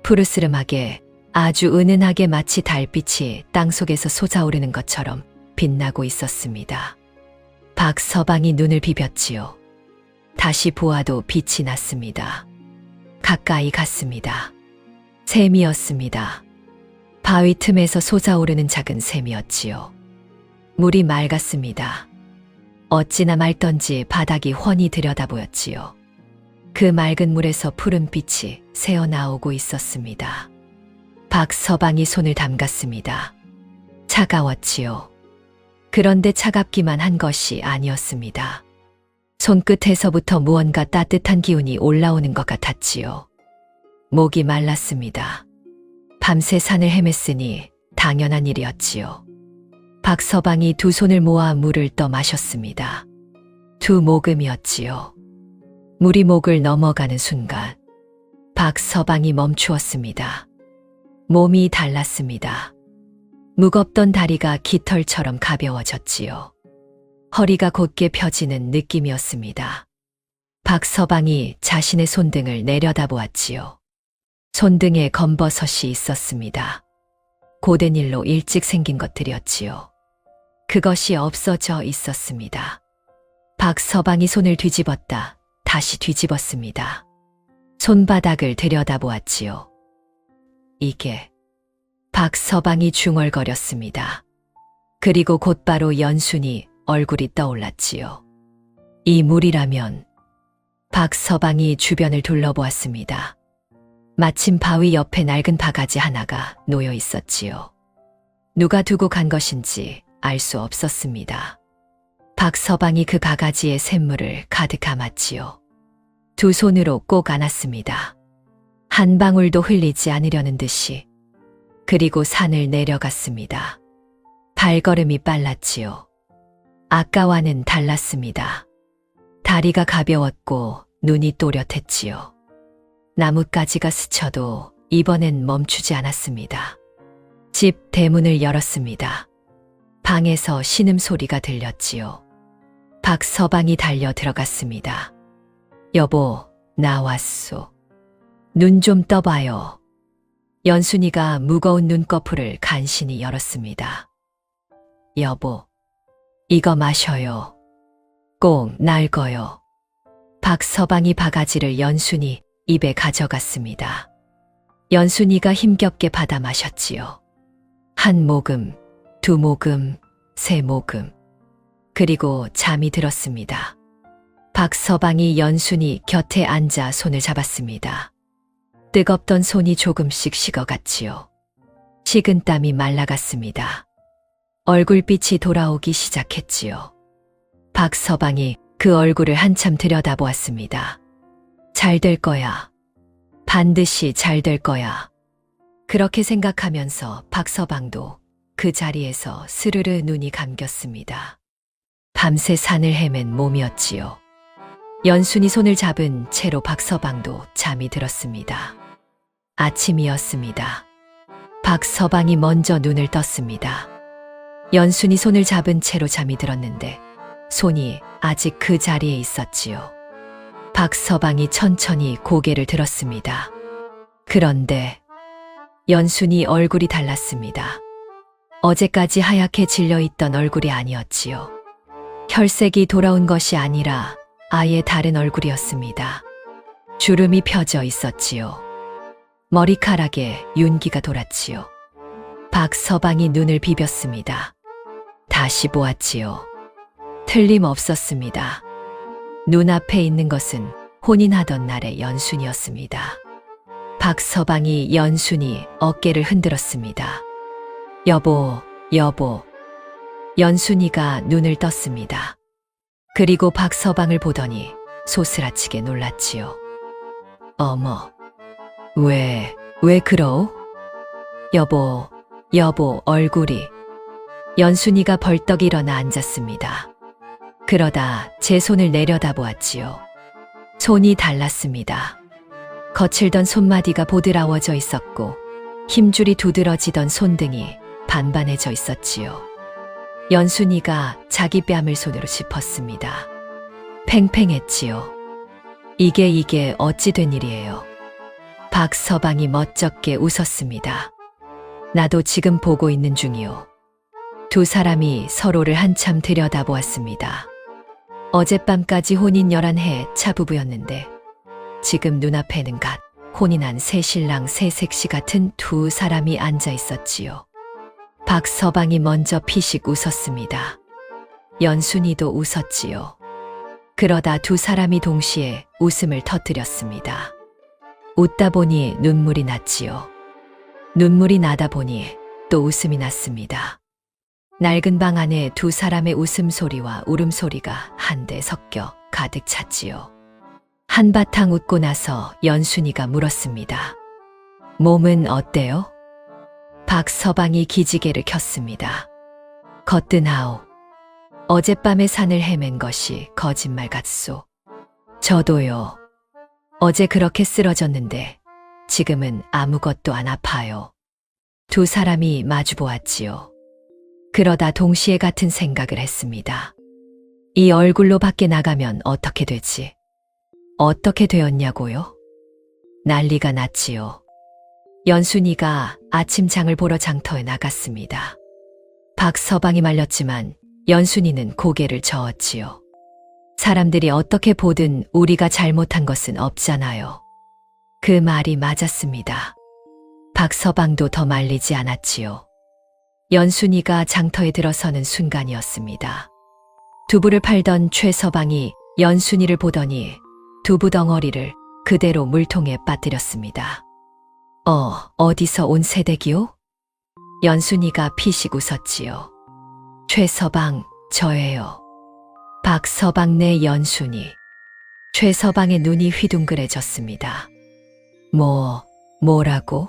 푸르스름하게 아주 은은하게 마치 달빛이 땅속에서 솟아오르는 것처럼 빛나고 있었습니다. 박서방이 눈을 비볐지요. 다시 보아도 빛이 났습니다. 가까이 갔습니다. 샘이었습니다. 바위 틈에서 솟아오르는 작은 샘이었지요. 물이 맑았습니다. 어찌나 맑던지 바닥이 훤히 들여다보였지요. 그 맑은 물에서 푸른 빛이 새어나오고 있었습니다. 박서방이 손을 담갔습니다. 차가웠지요. 그런데 차갑기만 한 것이 아니었습니다. 손끝에서부터 무언가 따뜻한 기운이 올라오는 것 같았지요. 목이 말랐습니다. 밤새 산을 헤맸으니 당연한 일이었지요. 박서방이 두 손을 모아 물을 떠 마셨습니다. 두 모금이었지요. 물이 목을 넘어가는 순간 박서방이 멈추었습니다. 몸이 달랐습니다. 무겁던 다리가 깃털처럼 가벼워졌지요. 허리가 곧게 펴지는 느낌이었습니다. 박서방이 자신의 손등을 내려다보았지요. 손등에 검버섯이 있었습니다. 고된 일로 일찍 생긴 것들이었지요. 그것이 없어져 있었습니다. 박서방이 손을 뒤집었다 다시 뒤집었습니다. 손바닥을 들여다보았지요. 이게 박서방이 중얼거렸습니다. 그리고 곧바로 연순이 얼굴이 떠올랐지요. 이 물이라면. 박서방이 주변을 둘러보았습니다. 마침 바위 옆에 낡은 바가지 하나가 놓여 있었지요. 누가 두고 간 것인지 알 수 없었습니다. 박서방이 그 바가지에 샘물을 가득 감았지요. 두 손으로 꼭 안았습니다. 한 방울도 흘리지 않으려는 듯이. 그리고 산을 내려갔습니다. 발걸음이 빨랐지요. 아까와는 달랐습니다. 다리가 가벼웠고 눈이 또렷했지요. 나뭇가지가 스쳐도 이번엔 멈추지 않았습니다. 집 대문을 열었습니다. 방에서 신음소리가 들렸지요. 박서방이 달려 들어갔습니다. 여보, 나 왔소. 눈 좀 떠봐요. 연순이가 무거운 눈꺼풀을 간신히 열었습니다. 여보, 이거 마셔요. 꼭 낡어요. 박서방이 바가지를 연순이 입에 가져갔습니다. 연순이가 힘겹게 받아 마셨지요. 한 모금, 두 모금, 세 모금. 그리고 잠이 들었습니다. 박서방이 연순이 곁에 앉아 손을 잡았습니다. 뜨겁던 손이 조금씩 식어갔지요. 식은땀이 말라갔습니다. 얼굴빛이 돌아오기 시작했지요. 박서방이 그 얼굴을 한참 들여다보았습니다. 잘 될 거야. 반드시 잘 될 거야. 그렇게 생각하면서 박서방도 그 자리에서 스르르 눈이 감겼습니다. 밤새 산을 헤맨 몸이었지요. 연순이 손을 잡은 채로 박서방도 잠이 들었습니다. 아침이었습니다. 박서방이 먼저 눈을 떴습니다. 연순이 손을 잡은 채로 잠이 들었는데 손이 아직 그 자리에 있었지요. 박서방이 천천히 고개를 들었습니다. 그런데 연순이 얼굴이 달랐습니다. 어제까지 하얗게 질려있던 얼굴이 아니었지요. 혈색이 돌아온 것이 아니라 아예 다른 얼굴이었습니다. 주름이 펴져 있었지요. 머리카락에 윤기가 돌았지요. 박서방이 눈을 비볐습니다. 다시 보았지요. 틀림없었습니다. 눈앞에 있는 것은 혼인하던 날의 연순이었습니다. 박서방이 연순이 어깨를 흔들었습니다. 여보, 여보. 연순이가 눈을 떴습니다. 그리고 박서방을 보더니 소스라치게 놀랐지요. 어머, 왜 그러오? 여보, 얼굴이. 연순이가 벌떡 일어나 앉았습니다. 그러다 제 손을 내려다보았지요. 손이 달랐습니다. 거칠던 손마디가 보드라워져 있었고 힘줄이 두드러지던 손등이 반반해져 있었지요. 연순이가 자기 뺨을 손으로 짚었습니다. 팽팽했지요. 이게 어찌 된 일이에요? 박서방이 멋쩍게 웃었습니다. 나도 지금 보고 있는 중이요. 두 사람이 서로를 한참 들여다보았습니다. 어젯밤까지 혼인 11해 차 부부였는데 지금 눈앞에는 갓 혼인한 새 신랑 새 색시 같은 두 사람이 앉아 있었지요. 박서방이 먼저 피식 웃었습니다. 연순이도 웃었지요. 그러다 두 사람이 동시에 웃음을 터뜨렸습니다. 웃다 보니 눈물이 났지요. 눈물이 나다 보니 또 웃음이 났습니다. 낡은 방 안에 두 사람의 웃음소리와 울음소리가 한데 섞여 가득 찼지요. 한바탕 웃고 나서 연순이가 물었습니다. 몸은 어때요? 박서방이 기지개를 켰습니다. 거뜬하오. 어젯밤에 산을 헤맨 것이 거짓말 같소. 저도요. 어제 그렇게 쓰러졌는데 지금은 아무것도 안 아파요. 두 사람이 마주 보았지요. 그러다 동시에 같은 생각을 했습니다. 이 얼굴로 밖에 나가면 어떻게 되지? 어떻게 되었냐고요? 난리가 났지요. 연순이가 아침장을 보러 장터에 나갔습니다. 박서방이 말렸지만 연순이는 고개를 저었지요. 사람들이 어떻게 보든 우리가 잘못한 것은 없잖아요. 그 말이 맞았습니다. 박서방도 더 말리지 않았지요. 연순이가 장터에 들어서는 순간이었습니다. 두부를 팔던 최서방이 연순이를 보더니 두부 덩어리를 그대로 물통에 빠뜨렸습니다. 어디서 온 새댁이요? 연순이가 피식 웃었지요. 최서방, 저예요. 박서방 내 연순이. 최서방의 눈이 휘둥그레졌습니다. 뭐라고?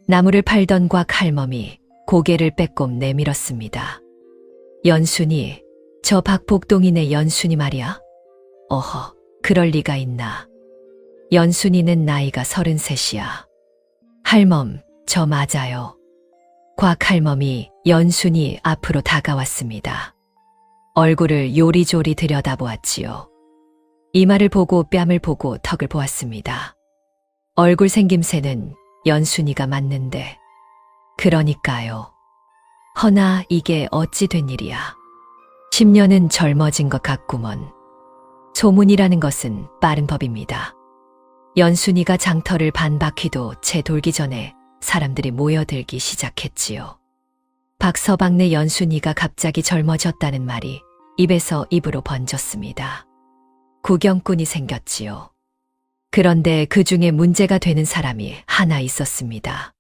나무를 팔던 곽 할멈이 고개를 빼꼼 내밀었습니다. 연순이, 저 박복동이네 연순이 말이야? 어허, 그럴 리가 있나. 연순이는 나이가 33이야. 할멈, 저 맞아요. 곽 할멈이 연순이 앞으로 다가왔습니다. 얼굴을 요리조리 들여다보았지요. 이마를 보고 뺨을 보고 턱을 보았습니다. 얼굴 생김새는 연순이가 맞는데 그러니까요. 허나 이게 어찌 된 일이야. 10년은 젊어진 것 같구먼. 소문이라는 것은 빠른 법입니다. 연순이가 장터를 반 바퀴도 채 돌기 전에 사람들이 모여들기 시작했지요. 박서방네 연순이가 갑자기 젊어졌다는 말이 입에서 입으로 번졌습니다. 구경꾼이 생겼지요. 그런데 그 중에 문제가 되는 사람이 하나 있었습니다.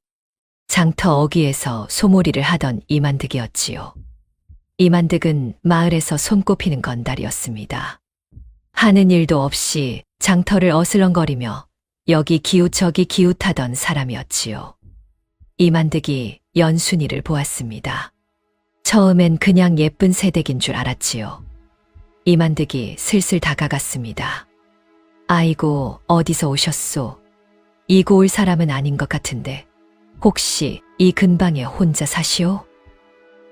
장터 어귀에서 소몰이를 하던 이만득이었지요. 이만득은 마을에서 손꼽히는 건달이었습니다. 하는 일도 없이 장터를 어슬렁거리며 여기 기웃 저기 기웃하던 사람이었지요. 이만득이 연순이를 보았습니다. 처음엔 그냥 예쁜 새댁인 줄 알았지요. 이만득이 슬슬 다가갔습니다. 아이고, 어디서 오셨소? 이 고을 사람은 아닌 것 같은데 혹시 이 근방에 혼자 사시오?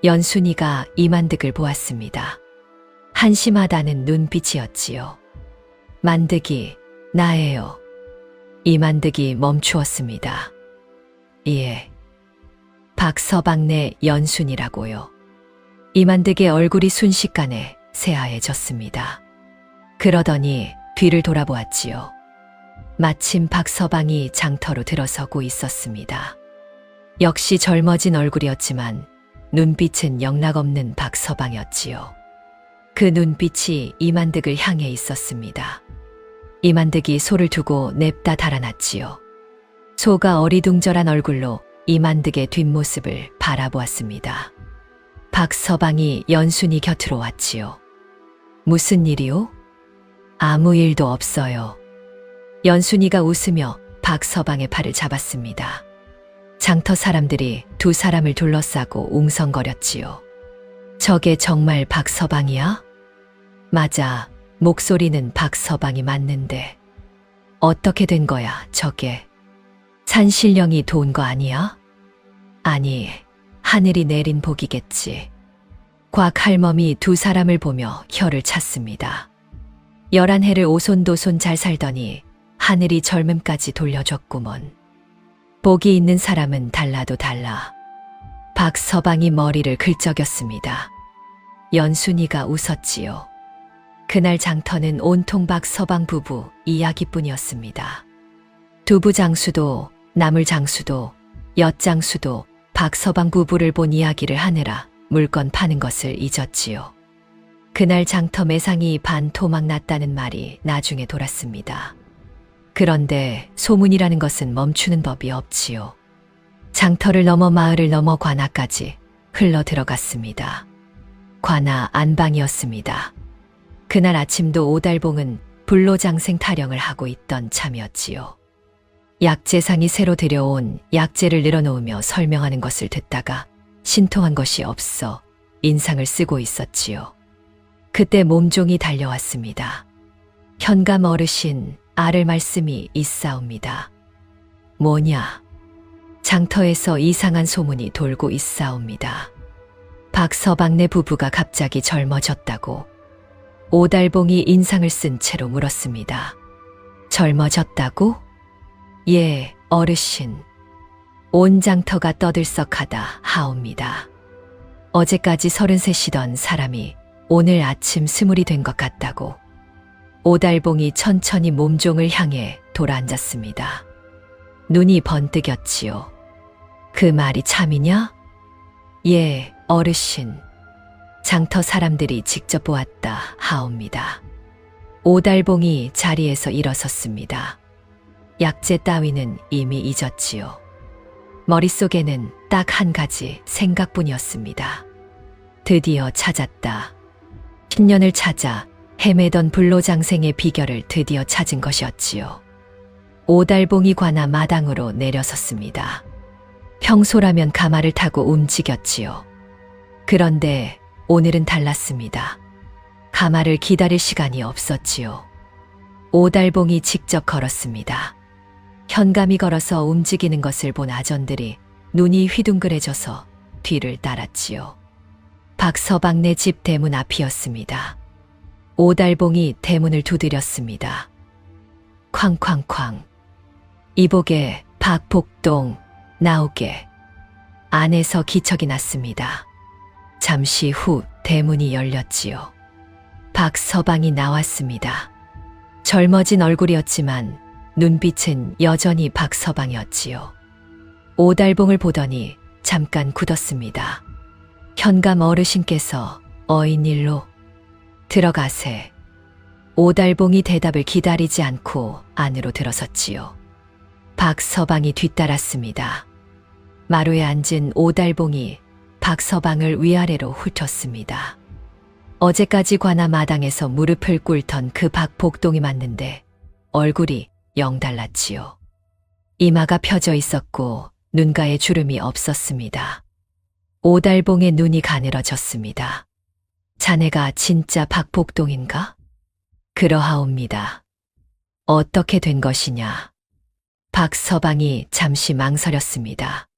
연순이가 이만득을 보았습니다. 한심하다는 눈빛이었지요. 만득이, 나예요. 이만득이 멈추었습니다. 예. 박서방네 연순이라고요. 이만득의 얼굴이 순식간에 새하얘졌습니다. 그러더니 뒤를 돌아보았지요. 마침 박서방이 장터로 들어서고 있었습니다. 역시 젊어진 얼굴이었지만 눈빛은 영락없는 박서방이었지요. 그 눈빛이 이만득을 향해 있었습니다. 이만득이 소를 두고 냅다 달아났지요. 소가 어리둥절한 얼굴로 이만득의 뒷모습을 바라보았습니다. 박서방이 연순이 곁으로 왔지요. 무슨 일이요? 아무 일도 없어요. 연순이가 웃으며 박서방의 팔을 잡았습니다. 장터 사람들이 두 사람을 둘러싸고 웅성거렸지요. 저게 정말 박서방이야? 맞아. 목소리는 박서방이 맞는데. 어떻게 된 거야, 저게? 산신령이 도운 거 아니야? 아니, 하늘이 내린 복이겠지. 곽 할멈이 두 사람을 보며 혀를 찼습니다. 11해를 오손도손 잘 살더니 하늘이 젊음까지 돌려줬구먼. 복이 있는 사람은 달라도 달라. 박서방이 머리를 긁적였습니다. 연순이가 웃었지요. 그날 장터는 온통 박서방 부부 이야기뿐이었습니다. 두부장수도 나물장수도 엿장수도 박서방 부부를 본 이야기를 하느라 물건 파는 것을 잊었지요. 그날 장터 매상이 반토막 났다는 말이 나중에 돌았습니다. 그런데 소문이라는 것은 멈추는 법이 없지요. 장터를 넘어 마을을 넘어 관아까지 흘러 들어갔습니다. 관아 안방이었습니다. 그날 아침도 오달봉은 불로장생 타령을 하고 있던 참이었지요. 약재상이 새로 들여온 약재를 늘어놓으며 설명하는 것을 듣다가 신통한 것이 없어 인상을 쓰고 있었지요. 그때 몸종이 달려왔습니다. 현감 어르신, 아를 말씀이 있사옵니다. 뭐냐? 장터에서 이상한 소문이 돌고 있사옵니다. 박서방네 부부가 갑자기 젊어졌다고. 오달봉이 인상을 쓴 채로 물었습니다. 젊어졌다고? 예, 어르신. 온 장터가 떠들썩하다 하옵니다. 어제까지 33이던 사람이 오늘 아침 20이 된 것 같다고. 오달봉이 천천히 몸종을 향해 돌아앉았습니다. 눈이 번뜩였지요. 그 말이 참이냐? 예, 어르신. 장터 사람들이 직접 보았다 하옵니다. 오달봉이 자리에서 일어섰습니다. 약재 따위는 이미 잊었지요. 머릿속에는 딱 한 가지 생각뿐이었습니다. 드디어 찾았다. 10년을 찾아 헤매던 불로장생의 비결을 드디어 찾은 것이었지요. 오달봉이 관아 마당으로 내려섰습니다. 평소라면 가마를 타고 움직였지요. 그런데 오늘은 달랐습니다. 가마를 기다릴 시간이 없었지요. 오달봉이 직접 걸었습니다. 현감이 걸어서 움직이는 것을 본 아전들이 눈이 휘둥그레져서 뒤를 따랐지요. 박서방네 집 대문 앞이었습니다. 오달봉이 대문을 두드렸습니다. 쾅쾅쾅. 이복에 박복동 나오게. 안에서 기척이 났습니다. 잠시 후 대문이 열렸지요. 박서방이 나왔습니다. 젊어진 얼굴이었지만 눈빛은 여전히 박서방이었지요. 오달봉을 보더니 잠깐 굳었습니다. 현감 어르신께서 어인일로 들어가세. 오달봉이 대답을 기다리지 않고 안으로 들어섰지요. 박서방이 뒤따랐습니다. 마루에 앉은 오달봉이 박서방을 위아래로 훑었습니다. 어제까지 관아 마당에서 무릎을 꿇던 그 박복동이 맞는데 얼굴이 영 달랐지요. 이마가 펴져 있었고 눈가에 주름이 없었습니다. 오달봉의 눈이 가늘어졌습니다. 자네가 진짜 박복동인가? 그러하옵니다. 어떻게 된 것이냐? 박서방이 잠시 망설였습니다.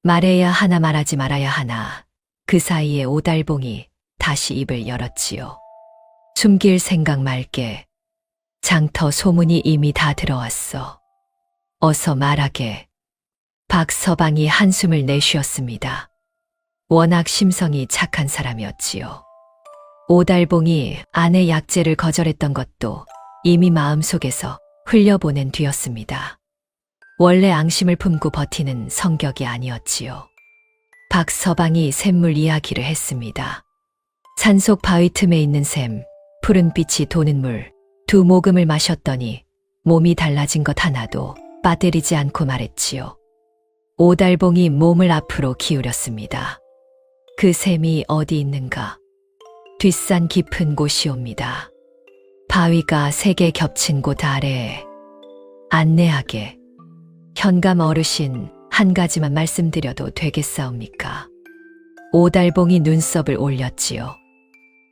말해야 하나 말하지 말아야 하나. 그 사이에 오달봉이 다시 입을 열었지요. 숨길 생각 말게. 장터 소문이 이미 다 들어왔어. 어서 말하게. 박서방이 한숨을 내쉬었습니다. 워낙 심성이 착한 사람이었지요. 오달봉이 아내 약재를 거절했던 것도 이미 마음속에서 흘려보낸 뒤였습니다. 원래 앙심을 품고 버티는 성격이 아니었지요. 박서방이 샘물 이야기를 했습니다. 산속 바위 틈에 있는 샘, 푸른빛이 도는 물, 2모금을 마셨더니 몸이 달라진 것 하나도 빠뜨리지 않고 말했지요. 오달봉이 몸을 앞으로 기울였습니다. 그 샘이 어디 있는가? 뒷산 깊은 곳이옵니다. 바위가 3개 겹친 곳 아래에. 안내하게. 현감 어르신, 한 가지만 말씀드려도 되겠사옵니까? 오달봉이 눈썹을 올렸지요.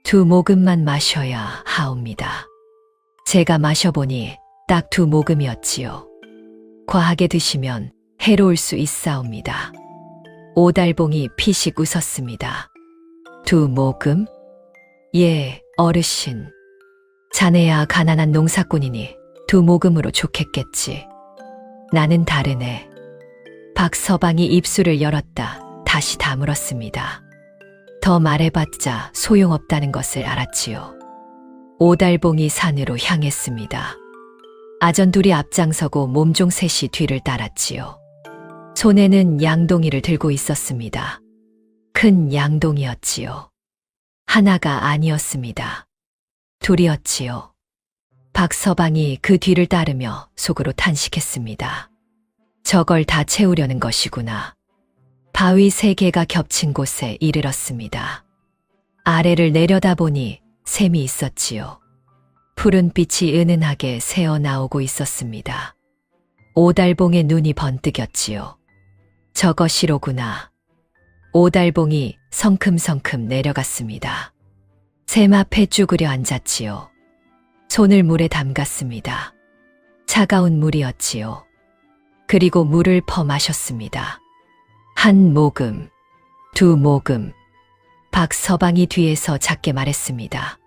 2모금만 마셔야 하옵니다. 제가 마셔보니 딱 2모금이었지요. 과하게 드시면 해로울 수 있사옵니다. 오달봉이 피식 웃었습니다. 2모금? 예, 어르신. 자네야 가난한 농사꾼이니 2모금으로 좋겠겠지. 나는 다르네. 박서방이 입술을 열었다 다시 다물었습니다. 더 말해봤자 소용없다는 것을 알았지요. 오달봉이 산으로 향했습니다. 아전둘이 앞장서고 몸종 셋이 뒤를 따랐지요. 손에는 양동이를 들고 있었습니다. 큰 양동이였지요. 하나가 아니었습니다. 둘이었지요. 박서방이 그 뒤를 따르며 속으로 탄식했습니다. 저걸 다 채우려는 것이구나. 바위 3개가 겹친 곳에 이르렀습니다. 아래를 내려다보니 샘이 있었지요. 푸른 빛이 은은하게 새어 나오고 있었습니다. 오달봉의 눈이 번뜩였지요. 저것이로구나. 오달봉이 성큼성큼 내려갔습니다. 샘 앞에 쭈그려 앉았지요. 손을 물에 담갔습니다. 차가운 물이었지요. 그리고 물을 퍼 마셨습니다. 1모금, 2모금. 박서방이 뒤에서 작게 말했습니다.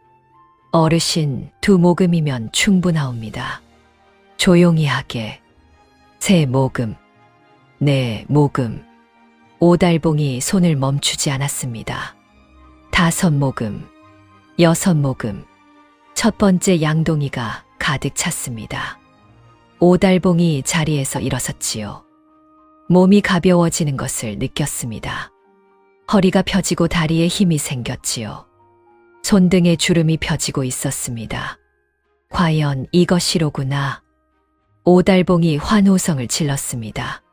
어르신, 2모금이면 충분하옵니다. 조용히 하게. 3모금, 4모금. 오달봉이 손을 멈추지 않았습니다. 5모금, 6모금. 첫 번째 양동이가 가득 찼습니다. 오달봉이 자리에서 일어섰지요. 몸이 가벼워지는 것을 느꼈습니다. 허리가 펴지고 다리에 힘이 생겼지요. 손등에 주름이 펴지고 있었습니다. 과연 이것이로구나. 오달봉이 환호성을 질렀습니다.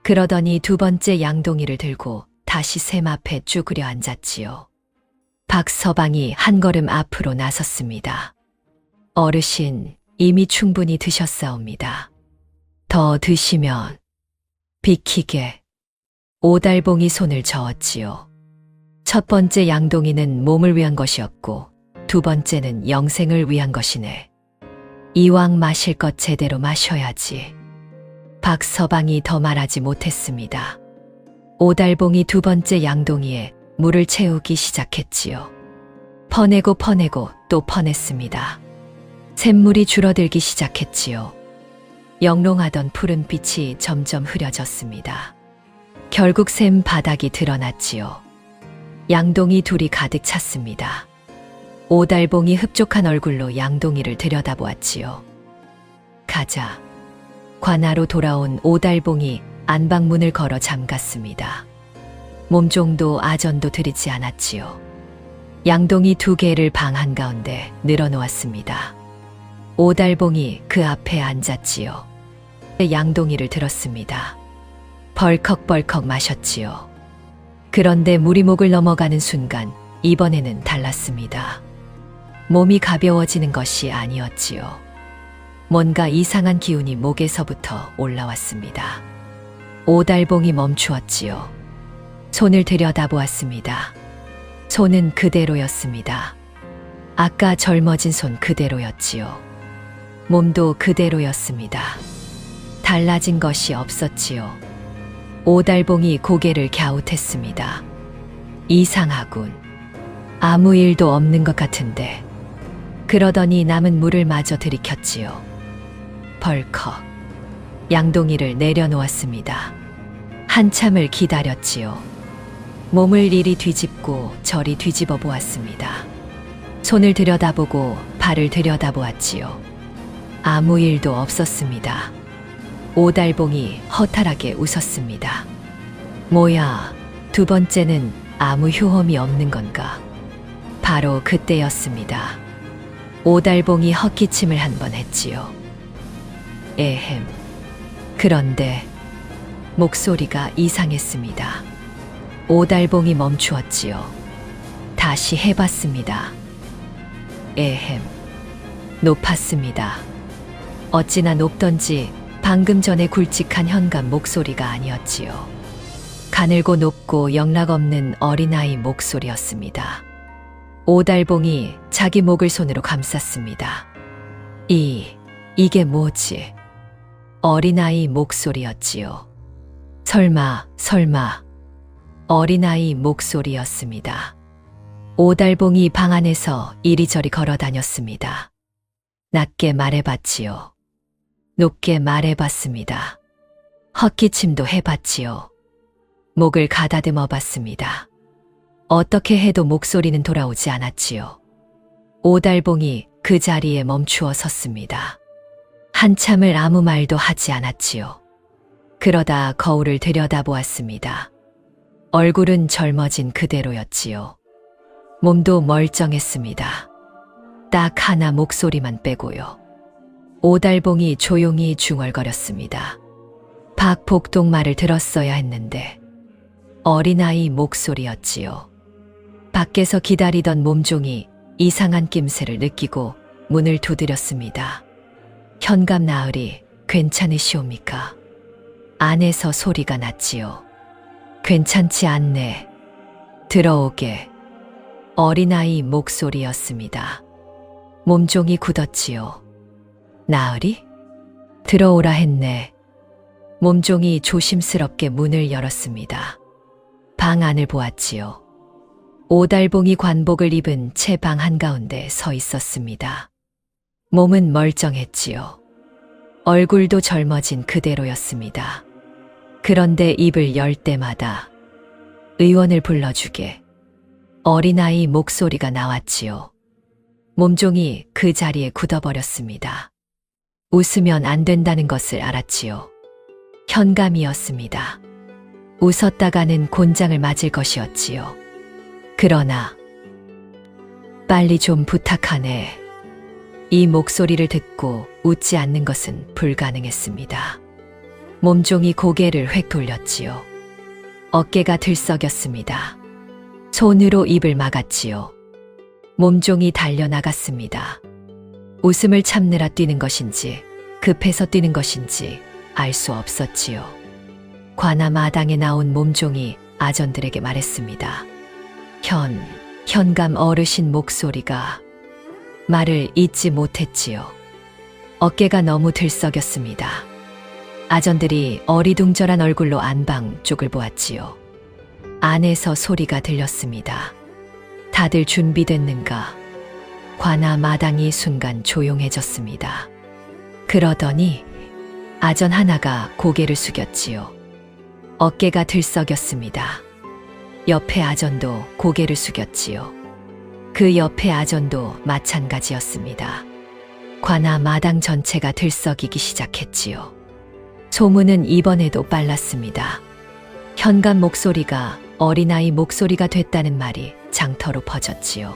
그러더니 2번째 양동이를 들고 다시 샘 앞에 쭈그려 앉았지요. 박서방이 한 걸음 앞으로 나섰습니다. 어르신, 이미 충분히 드셨사옵니다. 더 드시면 비키게. 오달봉이 손을 저었지요. 첫 번째 양동이는 몸을 위한 것이었고 2번째는 영생을 위한 것이네. 이왕 마실 것 제대로 마셔야지. 박서방이 더 말하지 못했습니다. 오달봉이 2번째 양동이에 물을 채우기 시작했지요. 퍼내고 퍼내고 또 퍼냈습니다. 샘물이 줄어들기 시작했지요. 영롱하던 푸른 빛이 점점 흐려졌습니다. 결국 샘 바닥이 드러났지요. 양동이 둘이 가득 찼습니다. 오달봉이 흡족한 얼굴로 양동이를 들여다보았지요. 가자. 관하로 돌아온 오달봉이 안방문을 걸어 잠갔습니다. 몸종도 아전도 들이지 않았지요. 양동이 2개를 방 한가운데 늘어놓았습니다. 오달봉이 그 앞에 앉았지요. 양동이를 들었습니다. 벌컥벌컥 마셨지요. 그런데 물이 목을 넘어가는 순간 이번에는 달랐습니다. 몸이 가벼워지는 것이 아니었지요. 뭔가 이상한 기운이 목에서부터 올라왔습니다. 오달봉이 멈추었지요. 손을 들여다보았습니다. 손은 그대로였습니다. 아까 젊어진 손 그대로였지요. 몸도 그대로였습니다. 달라진 것이 없었지요. 오달봉이 고개를 갸웃했습니다. 이상하군. 아무 일도 없는 것 같은데. 그러더니 남은 물을 마저 들이켰지요. 벌컥 양동이를 내려놓았습니다. 한참을 기다렸지요. 몸을 이리 뒤집고 저리 뒤집어 보았습니다. 손을 들여다보고 발을 들여다보았지요. 아무 일도 없었습니다. 오달봉이 허탈하게 웃었습니다. 뭐야, 두 번째는 아무 효험이 없는 건가? 바로 그때였습니다. 오달봉이 헛기침을 한 번 했지요. 에헴. 그런데 목소리가 이상했습니다. 오달봉이 멈추었지요. 다시 해봤습니다. 에헴. 높았습니다. 어찌나 높던지 방금 전에 굵직한 현감 목소리가 아니었지요. 가늘고 높고 영락없는 어린아이 목소리였습니다. 오달봉이 자기 목을 손으로 감쌌습니다. 이게 뭐지? 어린아이 목소리였지요. 설마. 어린아이 목소리였습니다. 오달봉이 방 안에서 이리저리 걸어 다녔습니다. 낮게 말해봤지요. 높게 말해봤습니다. 헛기침도 해봤지요. 목을 가다듬어 봤습니다. 어떻게 해도 목소리는 돌아오지 않았지요. 오달봉이 그 자리에 멈추어 섰습니다. 한참을 아무 말도 하지 않았지요. 그러다 거울을 들여다보았습니다. 얼굴은 젊어진 그대로였지요. 몸도 멀쩡했습니다. 딱 하나 목소리만 빼고요. 오달봉이 조용히 중얼거렸습니다. 박복동 말을 들었어야 했는데 어린아이 목소리였지요. 밖에서 기다리던 몸종이 이상한 낌새를 느끼고 문을 두드렸습니다. 현감 나으리 괜찮으시옵니까? 안에서 소리가 났지요. 괜찮지 않네. 들어오게. 어린아이 목소리였습니다. 몸종이 굳었지요. 나으리? 들어오라 했네. 몸종이 조심스럽게 문을 열었습니다. 방 안을 보았지요. 오달봉이 관복을 입은 채 방 한가운데 서 있었습니다. 몸은 멀쩡했지요. 얼굴도 젊어진 그대로였습니다. 그런데 입을 열 때마다 의원을 불러주게. 어린아이 목소리가 나왔지요. 몸종이 그 자리에 굳어버렸습니다. 웃으면 안 된다는 것을 알았지요. 현감이었습니다. 웃었다가는 곤장을 맞을 것이었지요. 그러나 빨리 좀 부탁하네. 이 목소리를 듣고 웃지 않는 것은 불가능했습니다. 몸종이 고개를 획 돌렸지요. 어깨가 들썩였습니다. 손으로 입을 막았지요. 몸종이 달려나갔습니다. 웃음을 참느라 뛰는 것인지 급해서 뛰는 것인지 알 수 없었지요. 관아 마당에 나온 몸종이 아전들에게 말했습니다. 현감 어르신 목소리가 말을 잇지 못했지요. 어깨가 너무 들썩였습니다. 아전들이 어리둥절한 얼굴로 안방 쪽을 보았지요. 안에서 소리가 들렸습니다. 다들 준비됐는가? 관아 마당이 순간 조용해졌습니다. 그러더니 아전 하나가 고개를 숙였지요. 어깨가 들썩였습니다. 옆에 아전도 고개를 숙였지요. 그 옆에 아전도 마찬가지였습니다. 관아 마당 전체가 들썩이기 시작했지요. 소문은 이번에도 빨랐습니다. 현감 목소리가 어린아이 목소리가 됐다는 말이 장터로 퍼졌지요.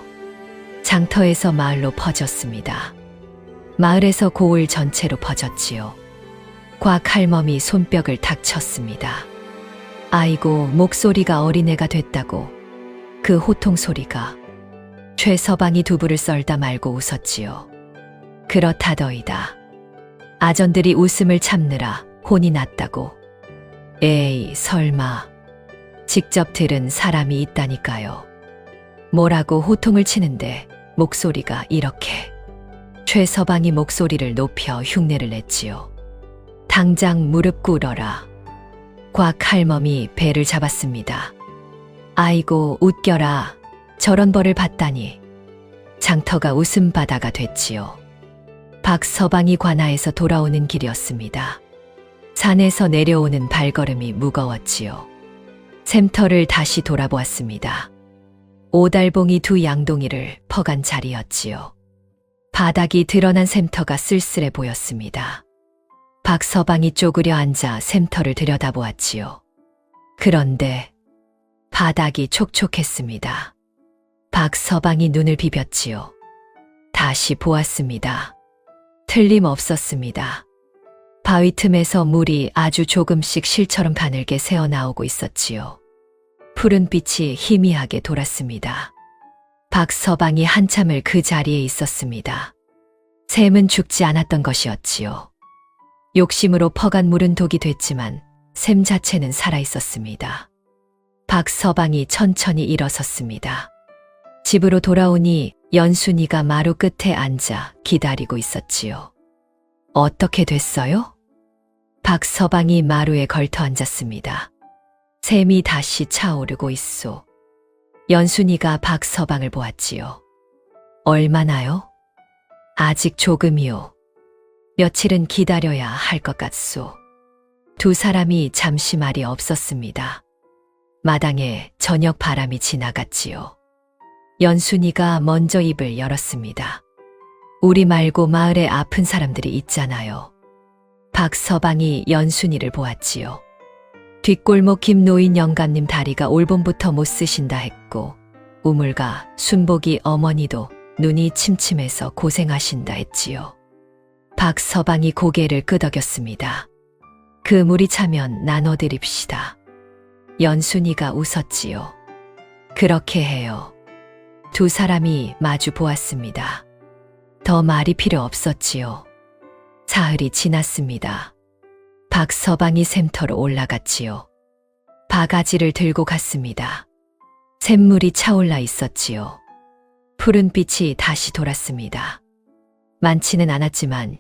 장터에서 마을로 퍼졌습니다. 마을에서 고을 전체로 퍼졌지요. 곽 할멈이 손뼉을 탁 쳤습니다. 아이고, 목소리가 어린애가 됐다고. 그 호통 소리가. 최서방이 두부를 썰다 말고 웃었지요. 그렇다더이다. 아전들이 웃음을 참느라 혼이 났다고. 에이, 설마. 직접 들은 사람이 있다니까요. 뭐라고 호통을 치는데 목소리가 이렇게. 최서방이 목소리를 높여 흉내를 냈지요. 당장 무릎 꿇어라. 곽 할멈이 배를 잡았습니다. 아이고, 웃겨라. 저런 벌을 받다니. 장터가 웃음바다가 됐지요. 박서방이 관아에서 돌아오는 길이었습니다. 산에서 내려오는 발걸음이 무거웠지요. 샘터를 다시 돌아보았습니다. 오달봉이 두 양동이를 퍼간 자리였지요. 바닥이 드러난 샘터가 쓸쓸해 보였습니다. 박서방이 쪼그려 앉아 샘터를 들여다보았지요. 그런데 바닥이 촉촉했습니다. 박서방이 눈을 비볐지요. 다시 보았습니다. 틀림없었습니다. 바위 틈에서 물이 아주 조금씩 실처럼 가늘게 새어나오고 있었지요. 푸른 빛이 희미하게 돌았습니다. 박서방이 한참을 그 자리에 있었습니다. 샘은 죽지 않았던 것이었지요. 욕심으로 퍼간 물은 독이 됐지만 샘 자체는 살아있었습니다. 박서방이 천천히 일어섰습니다. 집으로 돌아오니 연순이가 마루 끝에 앉아 기다리고 있었지요. 어떻게 됐어요? 박서방이 마루에 걸터 앉았습니다. 샘이 다시 차오르고 있소. 연순이가 박서방을 보았지요. 얼마나요? 아직 조금이요. 며칠은 기다려야 할 것 같소. 두 사람이 잠시 말이 없었습니다. 마당에 저녁 바람이 지나갔지요. 연순이가 먼저 입을 열었습니다. 우리 말고 마을에 아픈 사람들이 있잖아요. 박서방이 연순이를 보았지요. 뒷골목 김노인 영감님 다리가 올봄부터 못 쓰신다 했고 우물가 순복이 어머니도 눈이 침침해서 고생하신다 했지요. 박서방이 고개를 끄덕였습니다. 그 물이 차면 나눠드립시다. 연순이가 웃었지요. 그렇게 해요. 두 사람이 마주 보았습니다. 더 말이 필요 없었지요. 사흘이 지났습니다. 박서방이 샘터로 올라갔지요. 바가지를 들고 갔습니다. 샘물이 차올라 있었지요. 푸른 빛이 다시 돌았습니다. 많지는 않았지만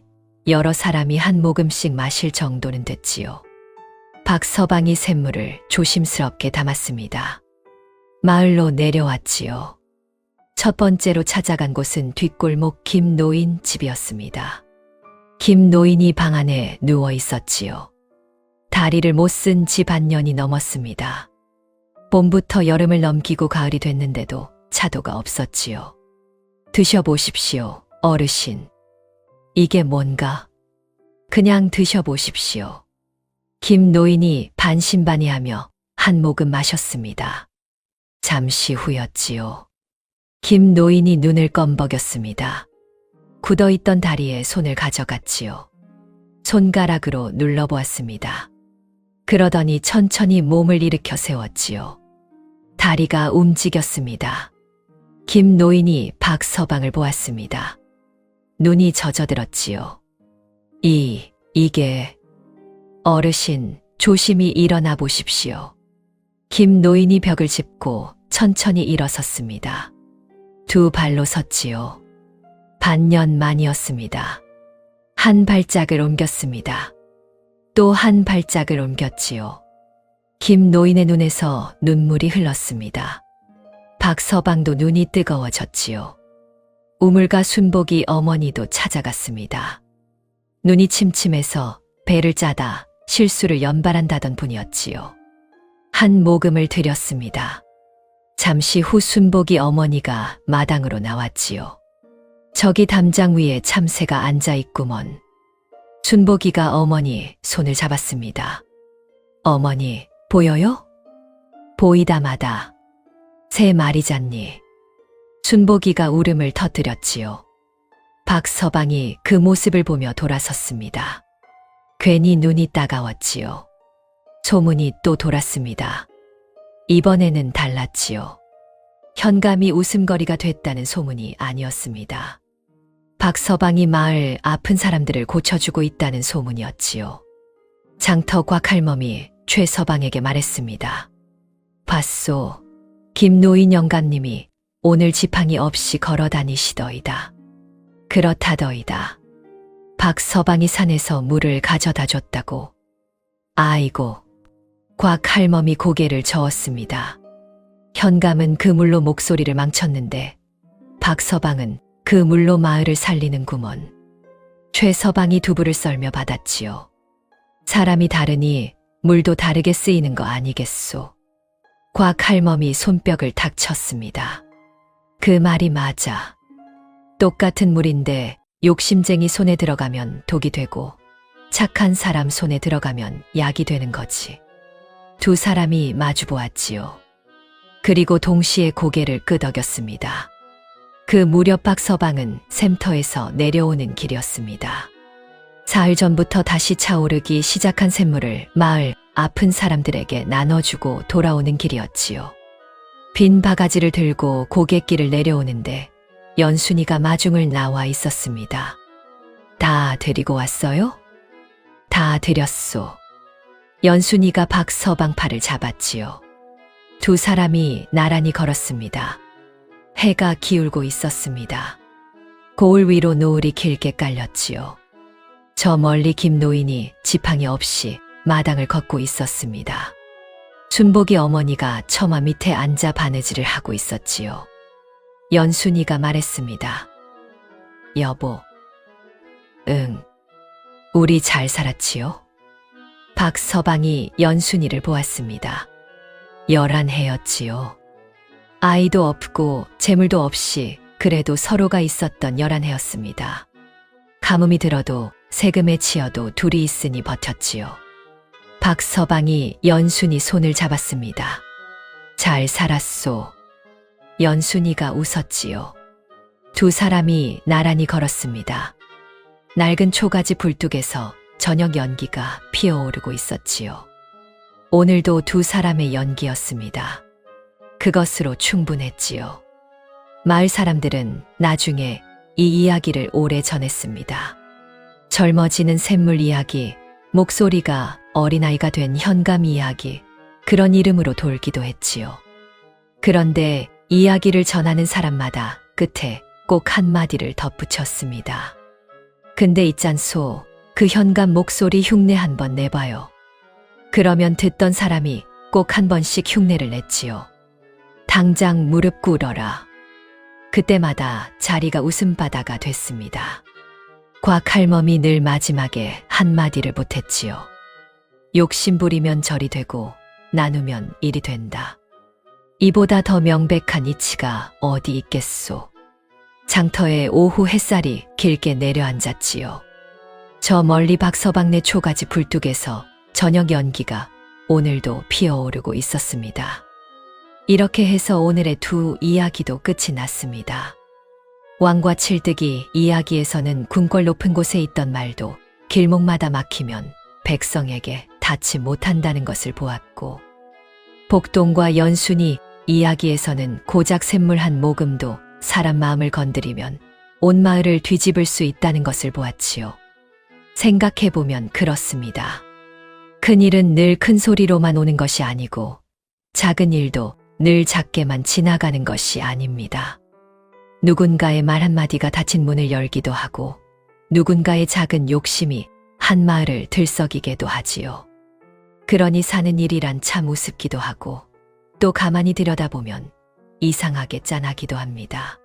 여러 사람이 한 모금씩 마실 정도는 됐지요. 박서방이 샘물을 조심스럽게 담았습니다. 마을로 내려왔지요. 첫 번째로 찾아간 곳은 뒷골목 김노인 집이었습니다. 김노인이 방 안에 누워 있었지요. 다리를 못 쓴 지 반년이 넘었습니다. 봄부터 여름을 넘기고 가을이 됐는데도 차도가 없었지요. 드셔보십시오, 어르신. 이게 뭔가? 그냥 드셔보십시오. 김노인이 반신반의하며 한 모금 마셨습니다. 잠시 후였지요. 김노인이 눈을 껌벅였습니다. 굳어있던 다리에 손을 가져갔지요. 손가락으로 눌러보았습니다. 그러더니 천천히 몸을 일으켜 세웠지요. 다리가 움직였습니다. 김노인이 박서방을 보았습니다. 눈이 젖어들었지요. 이게... 어르신, 조심히 일어나 보십시오. 김노인이 벽을 짚고 천천히 일어섰습니다. 두 발로 섰지요. 반년 만이었습니다. 한 발짝을 옮겼습니다. 또 한 발짝을 옮겼지요. 김노인의 눈에서 눈물이 흘렀습니다. 박서방도 눈이 뜨거워졌지요. 우물가 순복이 어머니도 찾아갔습니다. 눈이 침침해서 배를 짜다 실수를 연발한다던 분이었지요. 한 모금을 드렸습니다. 잠시 후 순복이 어머니가 마당으로 나왔지요. 저기 담장 위에 참새가 앉아있구먼. 순복이가 어머니 손을 잡았습니다. 어머니, 보여요? 보이다 마다. 새 말이잖니. 순복이가 울음을 터뜨렸지요. 박서방이 그 모습을 보며 돌아섰습니다. 괜히 눈이 따가웠지요. 소문이 또 돌았습니다. 이번에는 달랐지요. 현감이 웃음거리가 됐다는 소문이 아니었습니다. 박서방이 마을 아픈 사람들을 고쳐주고 있다는 소문이었지요. 장터 곽할멈이 최서방에게 말했습니다. 봤소, 김노인 영감님이 오늘 지팡이 없이 걸어 다니시더이다. 그렇다더이다. 박서방이 산에서 물을 가져다 줬다고. 아이고. 곽할멈이 고개를 저었습니다. 현감은 그 물로 목소리를 망쳤는데 박서방은 그 물로 마을을 살리는 구먼 최서방이 두부를 썰며 받았지요. 사람이 다르니 물도 다르게 쓰이는 거 아니겠소. 곽 할멈이 손뼉을 탁 쳤습니다. 그 말이 맞아. 똑같은 물인데 욕심쟁이 손에 들어가면 독이 되고 착한 사람 손에 들어가면 약이 되는 거지. 두 사람이 마주 보았지요. 그리고 동시에 고개를 끄덕였습니다. 그 무렵 박서방은 샘터에서 내려오는 길이었습니다. 사흘 전부터 다시 차오르기 시작한 샘물을 마을 아픈 사람들에게 나눠주고 돌아오는 길이었지요. 빈 바가지를 들고 고갯길을 내려오는데 연순이가 마중을 나와 있었습니다. 다 드리고 왔어요? 다 드렸소. 연순이가 박서방 팔을 잡았지요. 두 사람이 나란히 걸었습니다. 해가 기울고 있었습니다. 고을 위로 노을이 길게 깔렸지요. 저 멀리 김 노인이 지팡이 없이 마당을 걷고 있었습니다. 순복이 어머니가 처마 밑에 앉아 바느질을 하고 있었지요. 연순이가 말했습니다. 여보. 응. 우리 잘 살았지요? 박서방이 연순이를 보았습니다. 11해였지요. 아이도 없고 재물도 없이 그래도 서로가 있었던 11해였습니다. 가뭄이 들어도 세금에 치여도 둘이 있으니 버텼지요. 박서방이 연순이 손을 잡았습니다. 잘 살았소. 연순이가 웃었지요. 두 사람이 나란히 걸었습니다. 낡은 초가지 불뚝에서 저녁 연기가 피어오르고 있었지요. 오늘도 두 사람의 연기였습니다. 그것으로 충분했지요. 마을 사람들은 나중에 이 이야기를 오래 전했습니다. 젊어지는 샘물 이야기, 목소리가 어린아이가 된 현감 이야기, 그런 이름으로 돌기도 했지요. 그런데 이야기를 전하는 사람마다 끝에 꼭 한마디를 덧붙였습니다. 근데 있잖소, 그 현감 목소리 흉내 한번 내봐요. 그러면 듣던 사람이 꼭 한 번씩 흉내를 냈지요. 당장 무릎 꿇어라. 그때마다 자리가 웃음바다가 됐습니다. 곽 할멈이 늘 마지막에 한마디를 보탰지요. 욕심부리면 절이 되고 나누면 일이 된다. 이보다 더 명백한 이치가 어디 있겠소. 장터에 오후 햇살이 길게 내려앉았지요. 저 멀리 박서방네 초가지 불뚝에서 저녁 연기가 오늘도 피어오르고 있었습니다. 이렇게 해서 오늘의 두 이야기도 끝이 났습니다. 왕과 칠득이 이야기에서는 궁궐 높은 곳에 있던 말도 길목마다 막히면 백성에게 닿지 못한다는 것을 보았고, 복동과 연순이 이야기에서는 고작 샘물 한 모금도 사람 마음을 건드리면 온 마을을 뒤집을 수 있다는 것을 보았지요. 생각해보면 그렇습니다. 큰 일은 늘 큰 소리로만 오는 것이 아니고 작은 일도 늘 작게만 지나가는 것이 아닙니다. 누군가의 말 한마디가 닫힌 문을 열기도 하고 누군가의 작은 욕심이 한 마을을 들썩이게도 하지요. 그러니 사는 일이란 참 우습기도 하고 또 가만히 들여다보면 이상하게 짠하기도 합니다.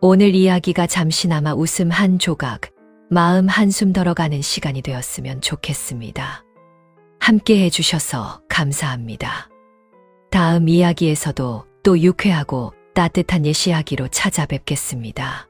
오늘 이야기가 잠시나마 웃음 한 조각, 마음 한숨 덜어가는 시간이 되었으면 좋겠습니다. 함께 해주셔서 감사합니다. 다음 이야기에서도 또 유쾌하고 따뜻한 옛 이야기로 찾아뵙겠습니다.